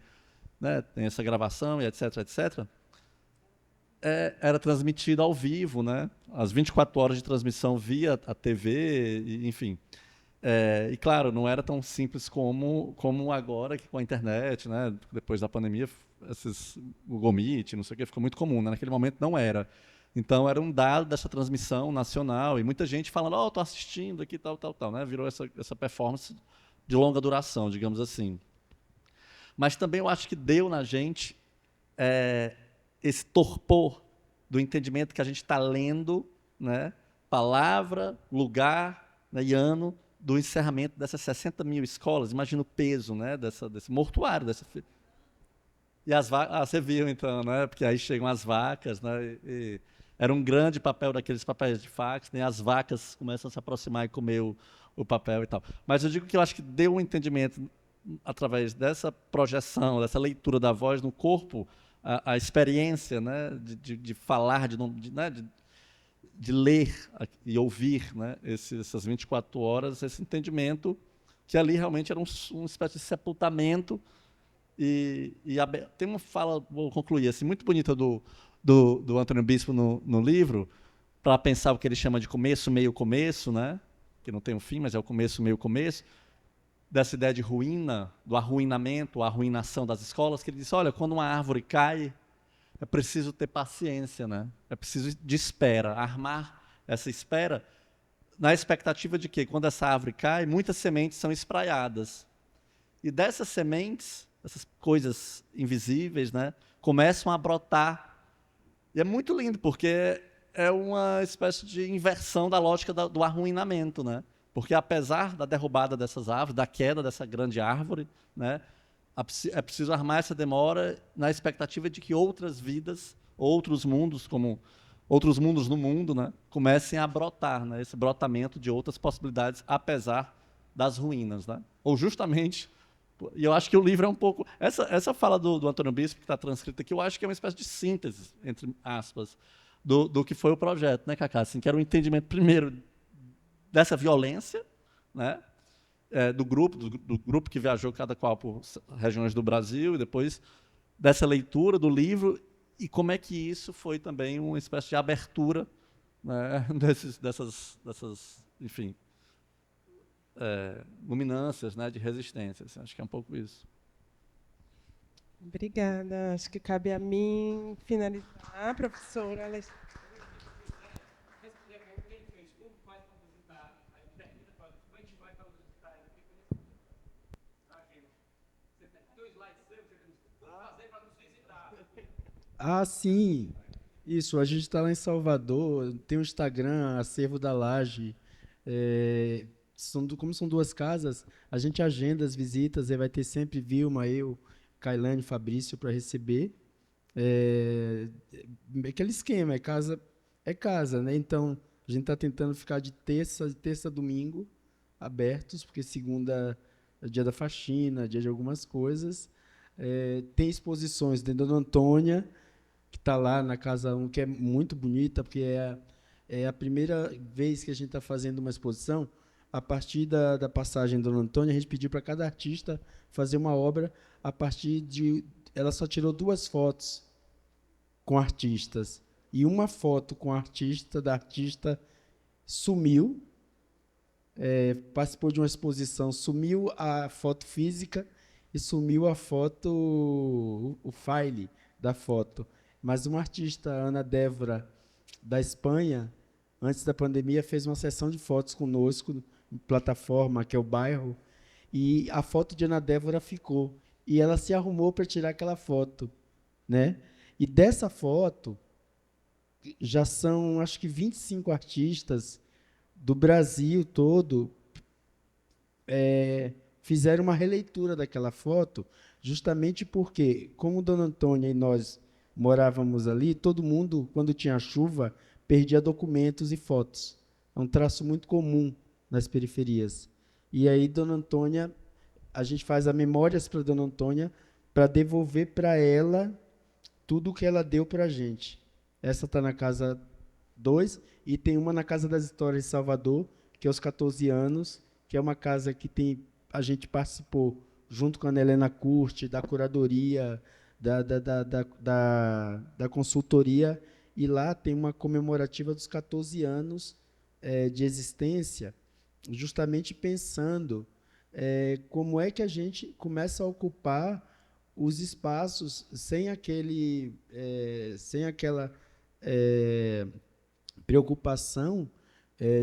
né, tem essa gravação, e etc., etc., era transmitido ao vivo, né, as 24 horas de transmissão via a TV, enfim. E, claro, não era tão simples como agora, que com a internet, né, depois da pandemia, o Google Meet, não sei o que, ficou muito comum, né? Naquele momento não era. Então, era um dado dessa transmissão nacional, e muita gente falando, estou assistindo aqui, tal, né? Virou essa performance de longa duração, digamos assim. Mas também eu acho que deu na gente esse torpor do entendimento que a gente está lendo, né? Palavra, lugar, né, e ano do encerramento dessas 60 mil escolas. Imagina o peso, né, desse mortuário, e as vacas, você viu então, né? Porque aí chegam as vacas, né? E era um grande papel daqueles papéis de fax, né? As vacas começam a se aproximar e comer o papel e tal. Mas eu digo que eu acho que deu um entendimento através dessa projeção, dessa leitura da voz no corpo, a experiência, né? De falar, de ler e ouvir, né? Essas 24 horas, esse entendimento que ali realmente era uma espécie de sepultamento. E tem uma fala, vou concluir, assim, muito bonita do Antônio Bispo no livro, para pensar o que ele chama de começo, meio, começo, né? Que não tem um fim, mas é o começo, meio, começo, dessa ideia de ruína, do arruinamento, a arruinação das escolas, que ele diz, olha, quando uma árvore cai, é preciso ter paciência, né? É preciso de espera, armar essa espera na expectativa de que, quando essa árvore cai, muitas sementes são espraiadas. E dessas sementes, essas coisas invisíveis, né, começam a brotar. E é muito lindo, porque é uma espécie de inversão da lógica do arruinamento, né? Porque, apesar da derrubada dessas árvores, da queda dessa grande árvore, né, é preciso armar essa demora na expectativa de que outras vidas, outros mundos no mundo, né, comecem a brotar, né, esse brotamento de outras possibilidades, apesar das ruínas, né? Ou justamente... E eu acho que o livro é um pouco... Essa fala do Antônio Bispo, que está transcrita aqui, eu acho que é uma espécie de síntese, entre aspas, do que foi o projeto, né, Cacá? Assim, que era um entendimento, primeiro, dessa violência, né, do grupo que viajou cada qual por regiões do Brasil, e depois dessa leitura do livro, e como é que isso foi também uma espécie de abertura, né, dessas, enfim... luminâncias, né, de resistência. Assim, acho que é um pouco isso. Obrigada. Acho que cabe a mim finalizar, professora Alexandre. Ah, sim. Isso, a gente está lá em Salvador, tem o Instagram, Acervo da Laje. Como são duas casas, a gente agenda as visitas, aí vai ter sempre Vilma, eu, Kailane, Fabrício para receber. Aquele esquema, é casa, né? Então, a gente está tentando ficar de terça a domingo abertos, porque segunda é dia da faxina, dia de algumas coisas. Tem exposições dentro da Dona Antônia, que está lá na Casa 1, que é muito bonita, porque é a primeira vez que a gente está fazendo uma exposição. A partir da passagem do Dona Antônia, a gente pediu para cada artista fazer uma obra a partir de... Ela só tirou 2 fotos com artistas. E uma foto com da artista sumiu, participou de uma exposição, sumiu a foto física e sumiu a foto, o file da foto. Mas uma artista, Ana Débora, da Espanha, antes da pandemia, fez uma sessão de fotos conosco, em plataforma, que é o Bairro, e a foto de Ana Débora ficou. E ela se arrumou para tirar aquela foto, né? E dessa foto, já são, acho que 25 artistas do Brasil todo fizeram uma releitura daquela foto, justamente porque, como Dona Antônia e nós morávamos ali, todo mundo, quando tinha chuva, perdia documentos e fotos. É um traço muito comum nas periferias. E aí, Dona Antônia, a gente faz a memórias para Dona Antônia para devolver para ela tudo o que ela deu para a gente. Essa está na Casa 2 e tem uma na Casa das Histórias de Salvador, que é os 14 anos, que é uma casa que a gente participou junto com a Ana Helena Curti, da curadoria, da consultoria, e lá tem uma comemorativa dos 14 anos de existência, justamente pensando como é que a gente começa a ocupar os espaços sem aquela preocupação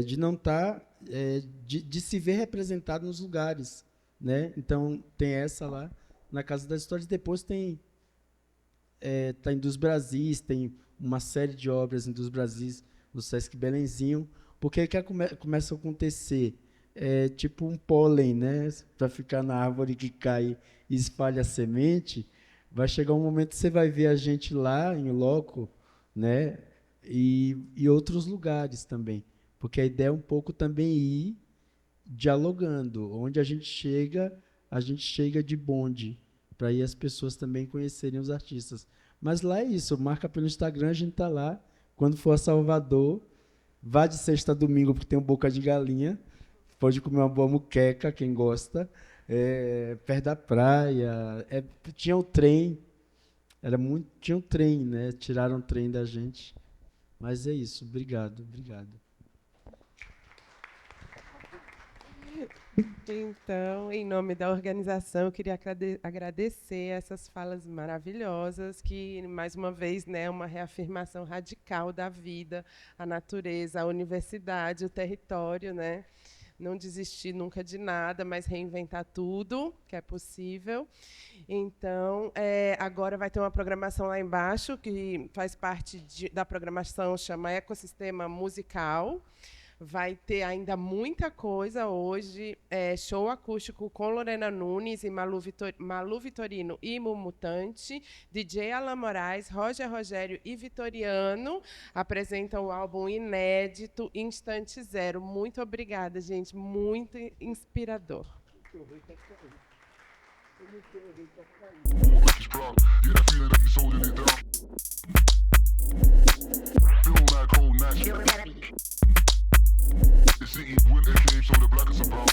de não estar, de se ver representado nos lugares, né? Então, tem essa lá na Casa das Histórias, depois tem dos Brasis, tem uma série de obras em dos Brasis, no Sesc Belenzinho, porque que começa a acontecer? Tipo um pólen, né? Para ficar na árvore que cai e espalha a semente, vai chegar um momento que você vai ver a gente lá em loco, né? E outros lugares também, porque a ideia é um pouco também ir dialogando, onde a gente chega de bonde, para aí as pessoas também conhecerem os artistas. Mas lá é isso, marca pelo Instagram, a gente está lá. Quando for a Salvador, vá de sexta a domingo, porque tem um boca de galinha, pode comer uma boa muqueca, quem gosta, perto da praia. Tinha o trem, tinha um trem, né? Tiraram o trem da gente. Mas é isso, obrigado. Então, em nome da organização, eu queria agradecer essas falas maravilhosas, que, mais uma vez, né, uma reafirmação radical da vida, a natureza, a universidade, o território, né? Não desistir nunca de nada, mas reinventar tudo que é possível. Então, agora vai ter uma programação lá embaixo, que faz parte da programação, chama Ecossistema Musical. Vai ter ainda muita coisa hoje, show acústico com Lorena Nunes e Malu Vitorino e Mumutante, DJ Alan Moraes, Roger Rogério e Vitoriano apresentam o álbum inédito Instante Zero. Muito obrigada, gente, muito inspirador. The city winter came, so the black is about.